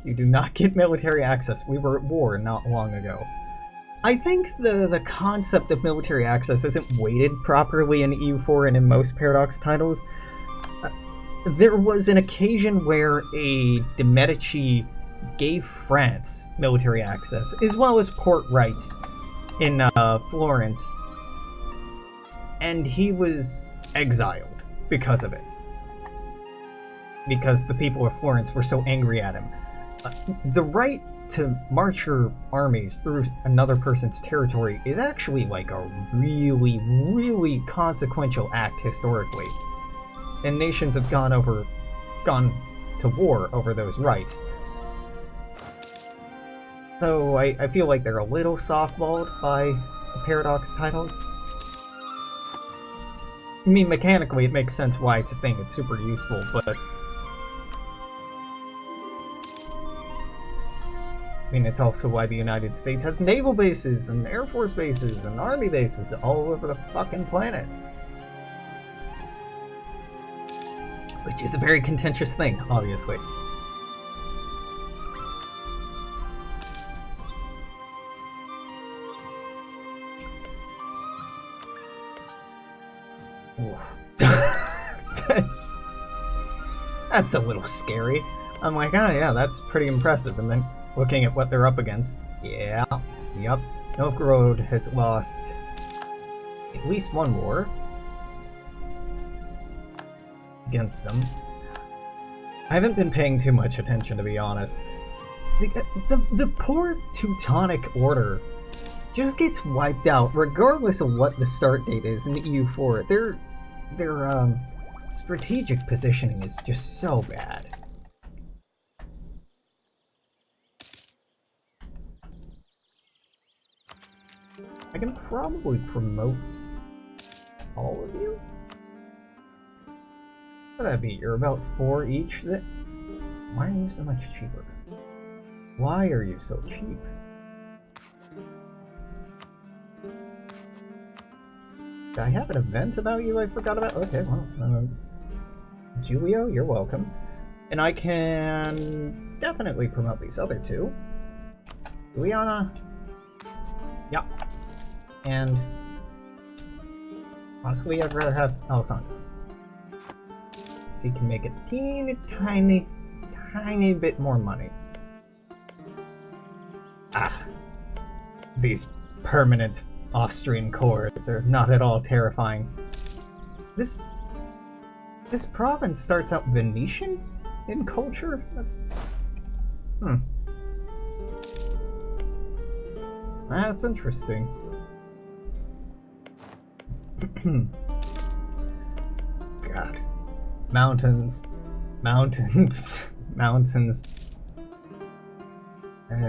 You do not get military access. We were at war not long ago. I think the concept of military access isn't weighted properly in EU4 and in most Paradox titles. There was an occasion where the Medici gave France military access, as well as port rights in Florence, and he was exiled because of it. Because the people of Florence were so angry at him. The right to march your armies through another person's territory is actually like a really, really consequential act historically. And nations have gone to war over those rights. So I feel like they're a little softballed by the Paradox titles. I mean, mechanically it makes sense why it's a thing, it's super useful, but I mean, it's also why the United States has naval bases, and air force bases, and army bases all over the fucking planet. Which is a very contentious thing, obviously. That's a little scary. I'm like, oh yeah, that's pretty impressive, and then looking at what they're up against, yeah, yep, Novgorod has lost at least one war against them. I haven't been paying too much attention, to be honest. The poor Teutonic Order just gets wiped out, regardless of what the start date is in the EU4. Their Strategic positioning is just so bad. I can probably promote all of you? What would that be? You're about 4 each? Why are you so much cheaper? Why are you so cheap? Did I have an event about you I forgot about? Okay, well, Giulio, you're welcome. And I can definitely promote these other two. Juliana. Yeah. And honestly, I'd rather have Alesandro. So he can make a teeny tiny bit more money. Ah. These permanent Austrian cores are not at all terrifying. This province starts out Venetian in culture? That's... That's interesting. God. Mountains. That's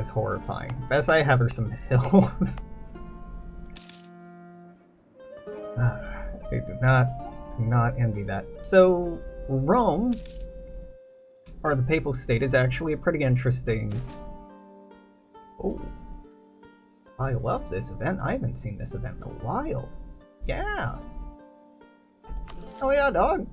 horrifying. Best I have are some hills. I do not envy that. So, Rome, or the Papal State, is actually a pretty interesting... Oh. I love this event. I haven't seen this event in a while. Yeah. Oh yeah, dog.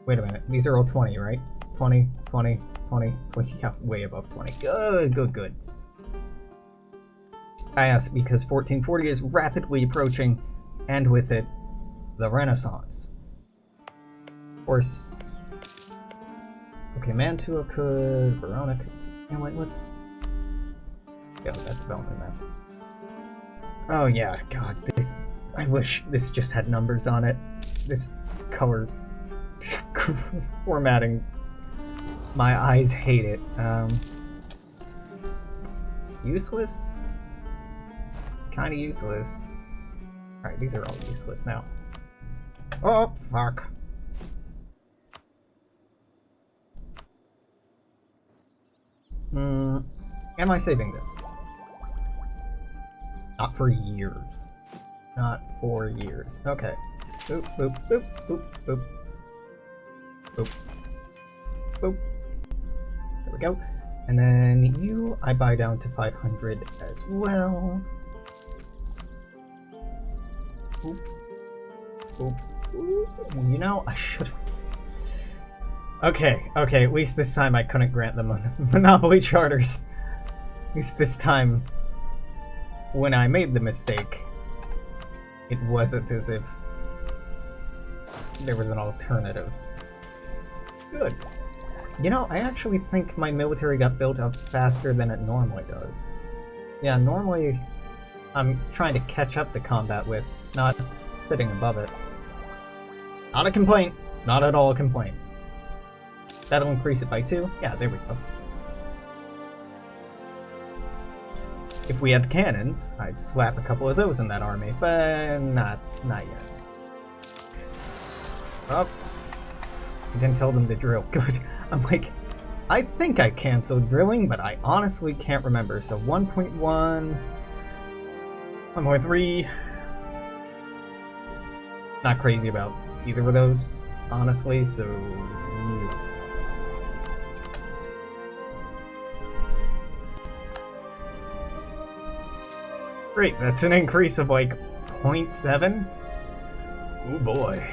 Wait a minute. These are all 20, right? 20. Yeah, way above 20. Good. I ask because 1440 is rapidly approaching, and with it, the Renaissance. Of course... Okay, Mantua could, Verona could... You know what, let's... Yeah, that development map. Oh yeah, god, this... I wish this just had numbers on it. This color... formatting... My eyes hate it. Useless? Kinda useless. Alright, these are all useless now. Oh, fuck. Am I saving this? Not for years. Not for years. Okay. Boop, boop, boop, boop, boop. Boop. Boop. There we go. And then you, I buy down to 500 as well. Boop. Boop. Boop. You know, I should... Okay, at least this time I couldn't grant them monopoly charters. At least this time, when I made the mistake, it wasn't as if there was an alternative. Good. You know, I actually think my military got built up faster than it normally does. Yeah, normally I'm trying to catch up the combat with, not sitting above it. Not a complaint. Not at all a complaint. That'll increase it by 2. Yeah, there we go. If we had cannons, I'd slap a couple of those in that army, but not yet. Oh. I didn't tell them to drill. Good. I'm like, I think I canceled drilling, but I honestly can't remember. So 1.1, 1.3. Not crazy about either of those, honestly, so... Great, that's an increase of like 0.7. Oh boy.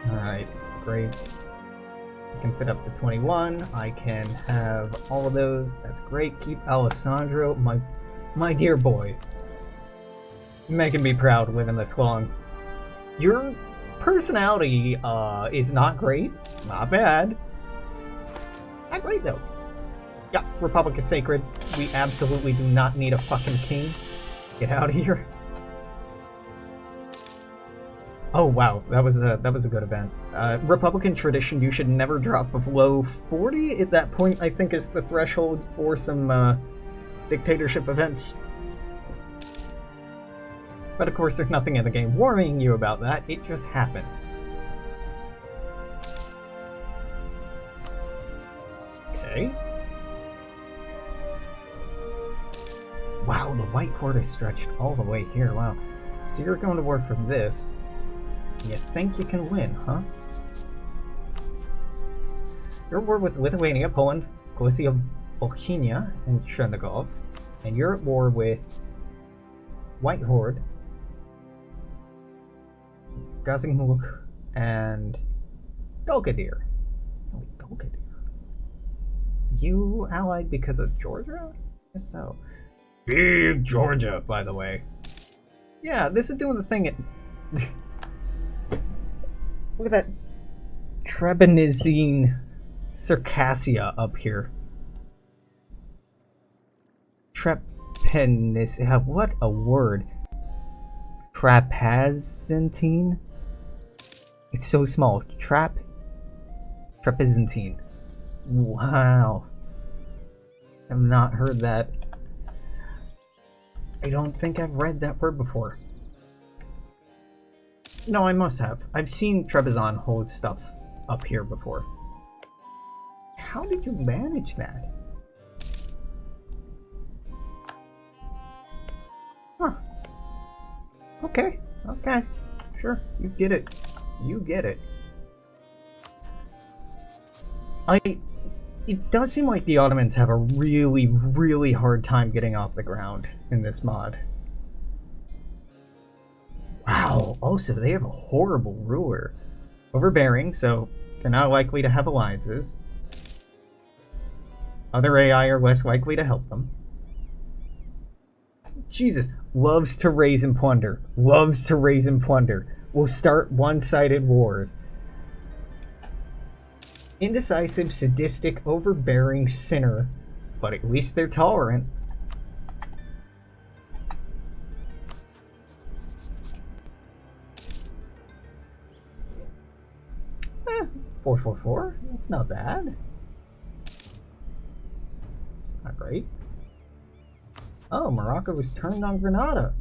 Alright, great. I can fit up to 21. I can have all of those. That's great. Keep Alessandro, my dear boy. Making me proud living this long. Your personality is not great. It's not bad. Not great though. Yeah, Republic is sacred. We absolutely do not need a fucking king. Get out of here. Oh wow, that was a good event. Republican tradition, you should never drop below 40. At that point, I think is the threshold for some dictatorship events. But of course, there's nothing in the game warning you about that, it just happens. Okay. Wow, the white horde is stretched all the way here, wow. So you're going to war for this. You think you can win, huh? You're at war with Lithuania, Poland, Galicia, Bohemia, and Chernigov. And you're at war with White Horde, Gazimuk, and Belgadir. Oh, Belgadir. You allied because of Georgia? I guess so. Big Georgia, by the way. Yeah, this is doing the thing. Look at that Trebizond Circassia up here. Trepenis. What a word. Trapazentine? It's so small. Trapezentine. Wow. I've not heard that. I don't think I've read that word before. No, I must have. I've seen Trebizond hold stuff up here before. How did you manage that? Huh. Okay, okay. Sure, you get it. You get it. It does seem like the Ottomans have a really, really hard time getting off the ground in this mod. Wow, also they have a horrible ruler. Overbearing, so they're not likely to have alliances. Other AI are less likely to help them. Jesus, loves to raise and plunder. Loves to raise and plunder. Will start one-sided wars. Indecisive, sadistic, overbearing sinner, but at least they're tolerant. Eh, 444? That's not bad. It's not great. Oh, Morocco was turned on Granada.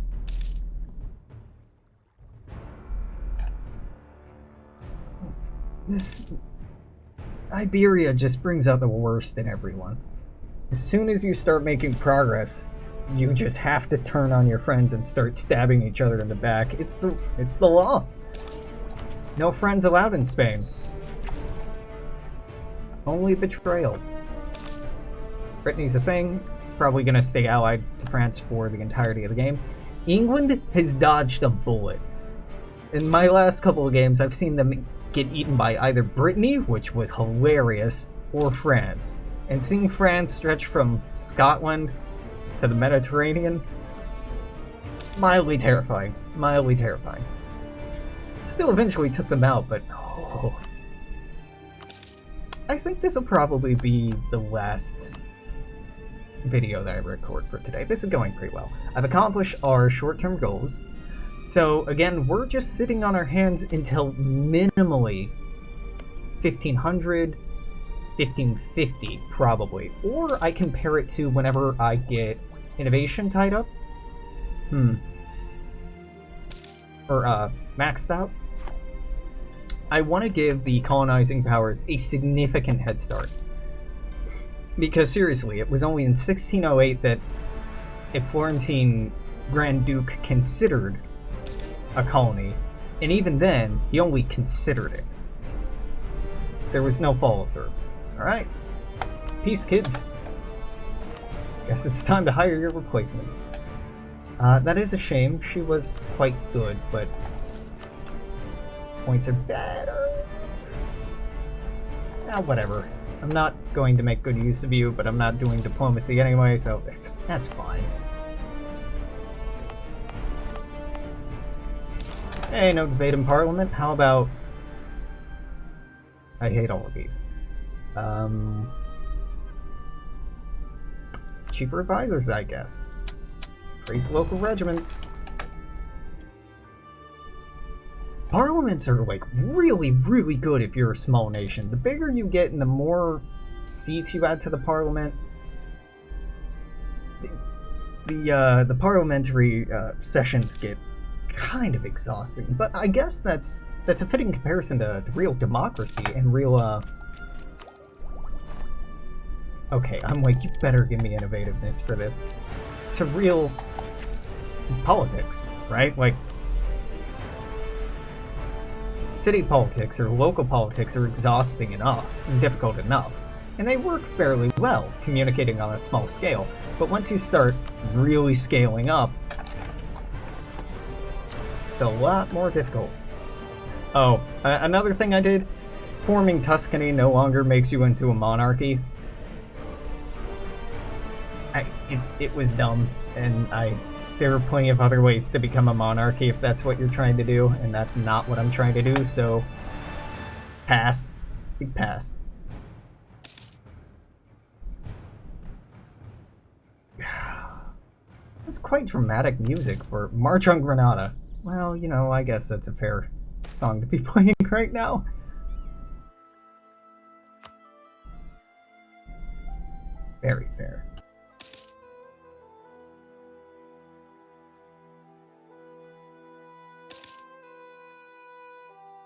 This Iberia just brings out the worst in everyone. As soon as you start making progress, you just have to turn on your friends and start stabbing each other in the back. It's the law. No friends allowed in Spain. Only betrayal. Brittany's a thing. It's probably going to stay allied to France for the entirety of the game. England has dodged a bullet. In my last couple of games, I've seen them get eaten by either Brittany, which was hilarious, or France. And seeing France stretch from Scotland to the Mediterranean, mildly terrifying. Mildly terrifying. Still eventually took them out, but oh. I think this will probably be the last video that I record for today. This is going pretty well. I've accomplished our short-term goals. So again, we're just sitting on our hands until minimally 1500, 1550 probably. Or I compare it to whenever I get innovation tied up. Or maxed out. I want to give the colonizing powers a significant head start. Because seriously, it was only in 1608 that a Florentine Grand Duke considered a colony, and even then, he only considered it. There was no follow-through. Alright. Peace, kids. Guess it's time to hire your replacements. That is a shame. She was quite good, but points are better. Ah, whatever. I'm not going to make good use of you, but I'm not doing diplomacy anyway, so that's fine. Hey, no debate in Parliament. How about... I hate all of these. Cheaper advisors, I guess. Praise local regiments. Parliaments are, like, really, really good if you're a small nation. The bigger you get and the more seats you add to the parliament, the parliamentary sessions get kind of exhausting, but I guess that's a fitting comparison to real democracy and real, Okay, I'm like, you better give me innovativeness for this. To real politics, right? Like, city politics or local politics are exhausting enough and difficult enough, and they work fairly well communicating on a small scale, but once you start really scaling up, it's a lot more difficult. Oh, another thing I did, forming Tuscany no longer makes you into a monarchy. It was dumb, and there are plenty of other ways to become a monarchy if that's what you're trying to do, and that's not what I'm trying to do, so pass. Big pass. That's quite dramatic music for March on Granada. Well, you know, I guess that's a fair song to be playing right now. Very fair.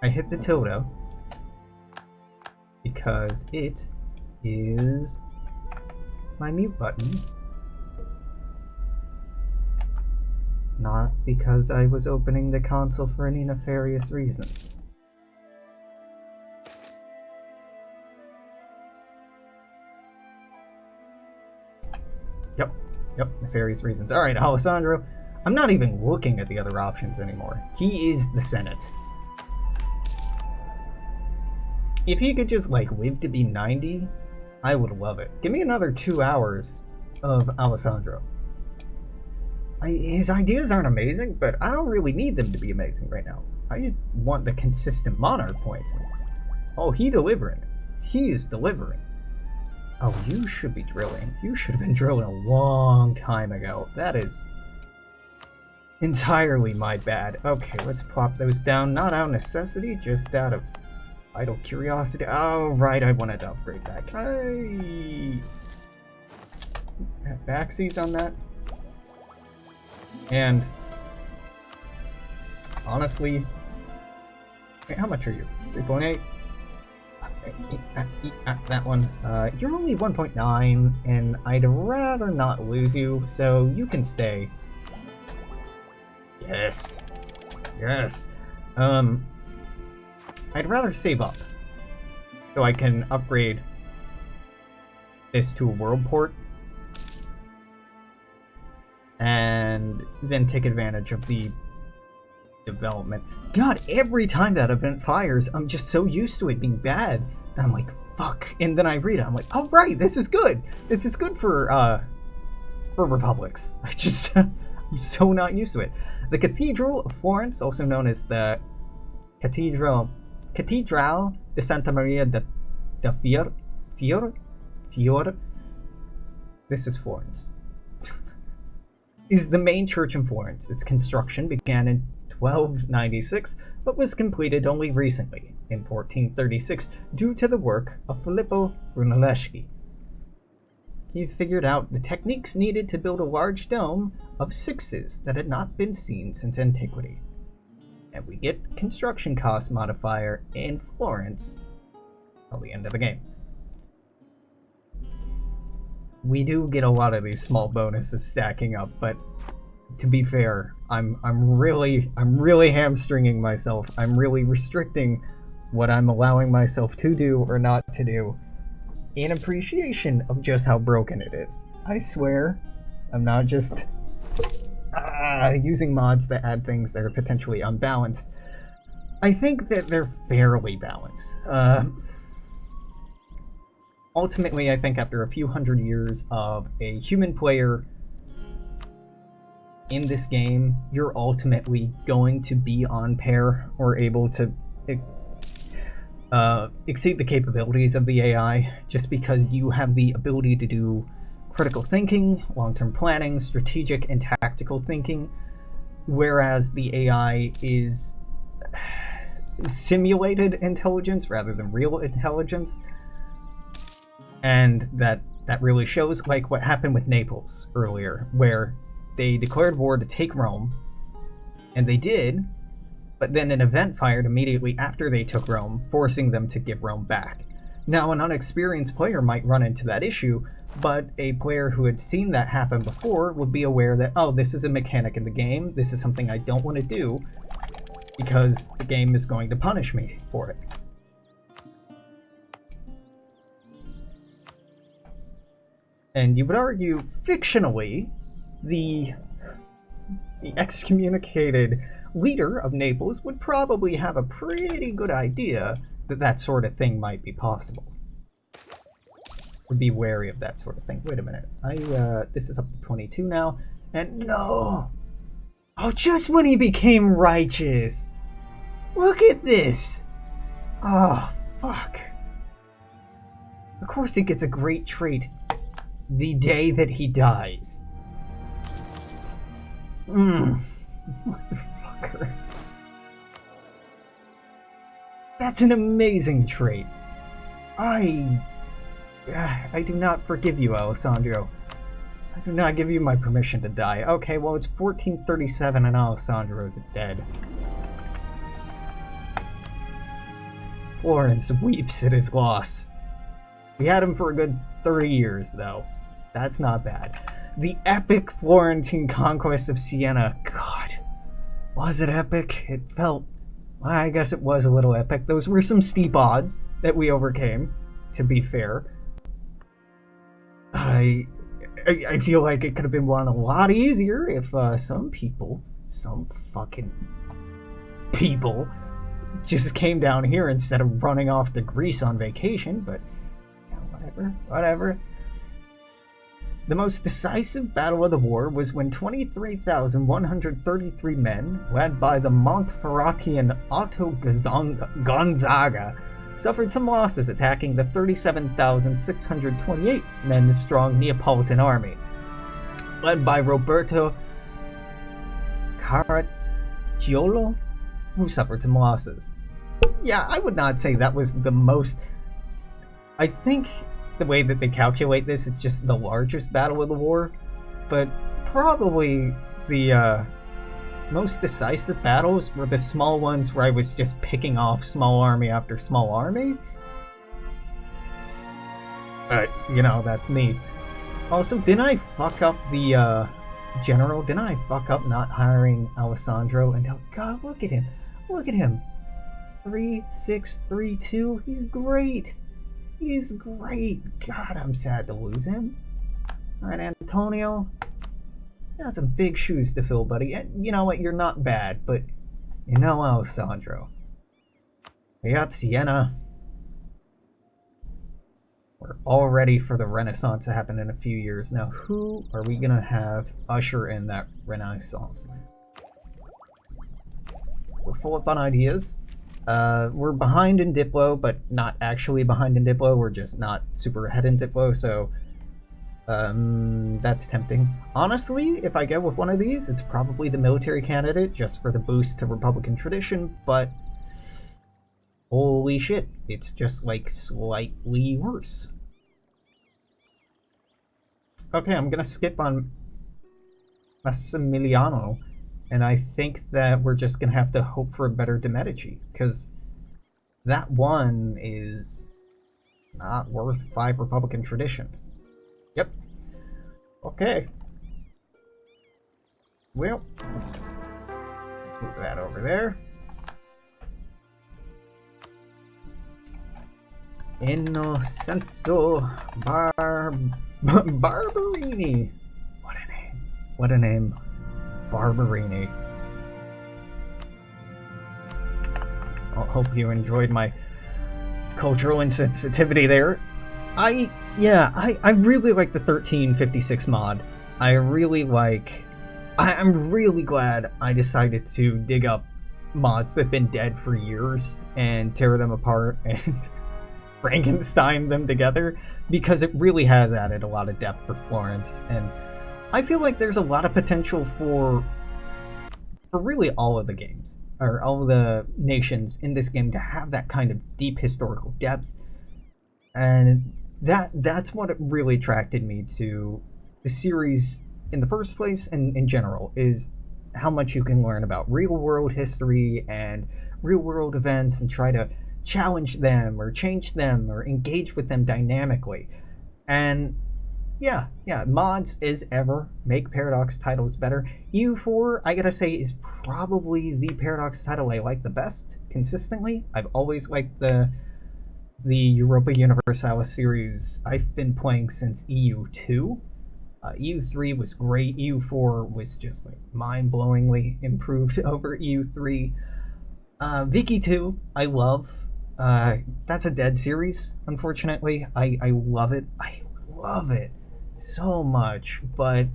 I hit the tilde because it is my mute button, not because I was opening the console for any nefarious reasons. Yep, nefarious reasons. Alright, Alesandro, I'm not even looking at the other options anymore. He is the Senate. If he could just, like, live to be 90, I would love it. Give me another 2 hours of Alesandro. His ideas aren't amazing, but I don't really need them to be amazing right now. I just want the consistent monarch points. Oh, he delivering. He is delivering. Oh, you should be drilling. You should have been drilling a long time ago. That is entirely my bad. Okay, let's plop those down. Not out of necessity, just out of idle curiosity. Oh, right, I wanted to upgrade that. Can I have backseats on that? And honestly, wait, how much are you? 3.8? That one. You're only 1.9, and I'd rather not lose you, so you can stay. Yes. Yes. I'd rather save up so I can upgrade this to a world port and then take advantage of the development. God, every time that event fires, I'm just so used to it being bad that I'm like, fuck. And then I read it, I'm like, oh right, this is good. This is good for republics. I'm so not used to it. The Cathedral of Florence, also known as the Cathedral de Santa Maria de Fiore. This is Florence. Is the main church in Florence. Its construction began in 1296, but was completed only recently, in 1436, due to the work of Filippo Brunelleschi. He figured out the techniques needed to build a large dome of sixes that had not been seen since antiquity. And we get construction cost modifier in Florence till the end of the game. We do get a lot of these small bonuses stacking up, but to be fair, I'm really hamstringing myself. I'm really restricting what I'm allowing myself to do or not to do in appreciation of just how broken it is. I swear, I'm not just using mods that add things that are potentially unbalanced. I think that they're fairly balanced. Ultimately, I think after a few hundred years of a human player in this game, you're ultimately going to be on par or able to exceed the capabilities of the AI, just because you have the ability to do critical thinking, long-term planning, strategic and tactical thinking, whereas the AI is simulated intelligence rather than real intelligence. And that really shows, like what happened with Naples earlier, where they declared war to take Rome, And they did, but then an event fired immediately after they took Rome, forcing them to give Rome back. Now, an unexperienced player might run into that issue, but a player who had seen that happen before would be aware that, oh, this is a mechanic in the game, this is something I don't want to do, because the game is going to punish me for it. And you would argue, fictionally, the excommunicated leader of Naples would probably have a pretty good idea that that sort of thing might be possible. Would be wary of that sort of thing. Wait a minute. This is up to 22 now. And no! Oh, just when he became righteous! Look at this! Oh, fuck. Of course he gets a great trait the day that he dies. Motherfucker. That's an amazing trait. I do not forgive you, Alesandro. I do not give you my permission to die. Okay, well, it's 1437 and Alesandro is dead. Florence weeps at his loss. We had him for a good 30 years, though. That's not bad. The epic Florentine conquest of Siena. God, was it epic? It felt... I guess it was a little epic. Those were some steep odds that we overcame, to be fair. I feel like it could have been won a lot easier if some fucking people, just came down here instead of running off to Greece on vacation, but whatever. The most decisive battle of the war was when 23,133 men, led by the Montferratian Otto Gonzaga, suffered some losses attacking the 37,628 men strong Neapolitan army, led by Roberto Caracciolo, who suffered some losses. Yeah, I would not say that was the most... I think the way that they calculate this is just the largest battle of the war, but probably the most decisive battles were the small ones where I was just picking off small army after small army. But, you know, that's me. Also, didn't I fuck up the general? Didn't I fuck up not hiring Alesandro until... God, look at him. Look at him. 3-6-3-2. He's great. He's great. God, I'm sad to lose him. Alright, Antonio. You got some big shoes to fill, buddy. And you know what? You're not bad, but you know Alesandro. We got Siena. We're all ready for the Renaissance to happen in a few years. Now, who are we going to have usher in that Renaissance? We're full up on ideas. We're behind in Diplo, but not actually behind in Diplo. We're just not super ahead in Diplo, so that's tempting. Honestly, if I go with one of these, it's probably the military candidate, just for the boost to Republican tradition, but holy shit, it's just like slightly worse. Okay, I'm gonna skip on Massimiliano, and I think that we're just gonna have to hope for a better de Medici, because that one is not worth 5 Republican tradition. Yep. Okay. Well, move that over there. Innocenzo Barberini. What a name. What a name. Barberini. I hope you enjoyed my cultural insensitivity there. I really like the 1356 mod. I'm really glad I decided to dig up mods that have been dead for years and tear them apart and Frankenstein them together, because it really has added a lot of depth for Florence, and I feel like there's a lot of potential for really all of the games, or all of the nations in this game, to have that kind of deep historical depth, and that's what really attracted me to the series in the first place, and in general, is how much you can learn about real world history and real world events and try to challenge them or change them or engage with them dynamically. And yeah, mods as ever make Paradox titles better. EU4, I gotta say, is probably the Paradox title I like the best consistently. I've always liked the Europa Universalis series I've been playing since EU2. EU3 was great. EU4 was just like mind-blowingly improved over EU3. Viki 2, I love. That's a dead series, unfortunately. I love it. I love it so much, but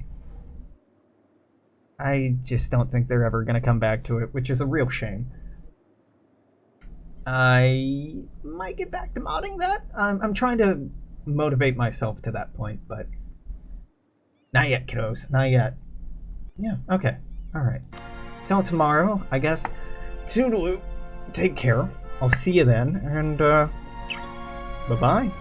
I just don't think they're ever going to come back to it, which is a real shame. I might get back to modding that. I'm trying to motivate myself to that point, but not yet, kiddos. Not yet. Yeah, okay. Alright. Till tomorrow, I guess. Toodaloo. Take care. I'll see you then, and, bye-bye.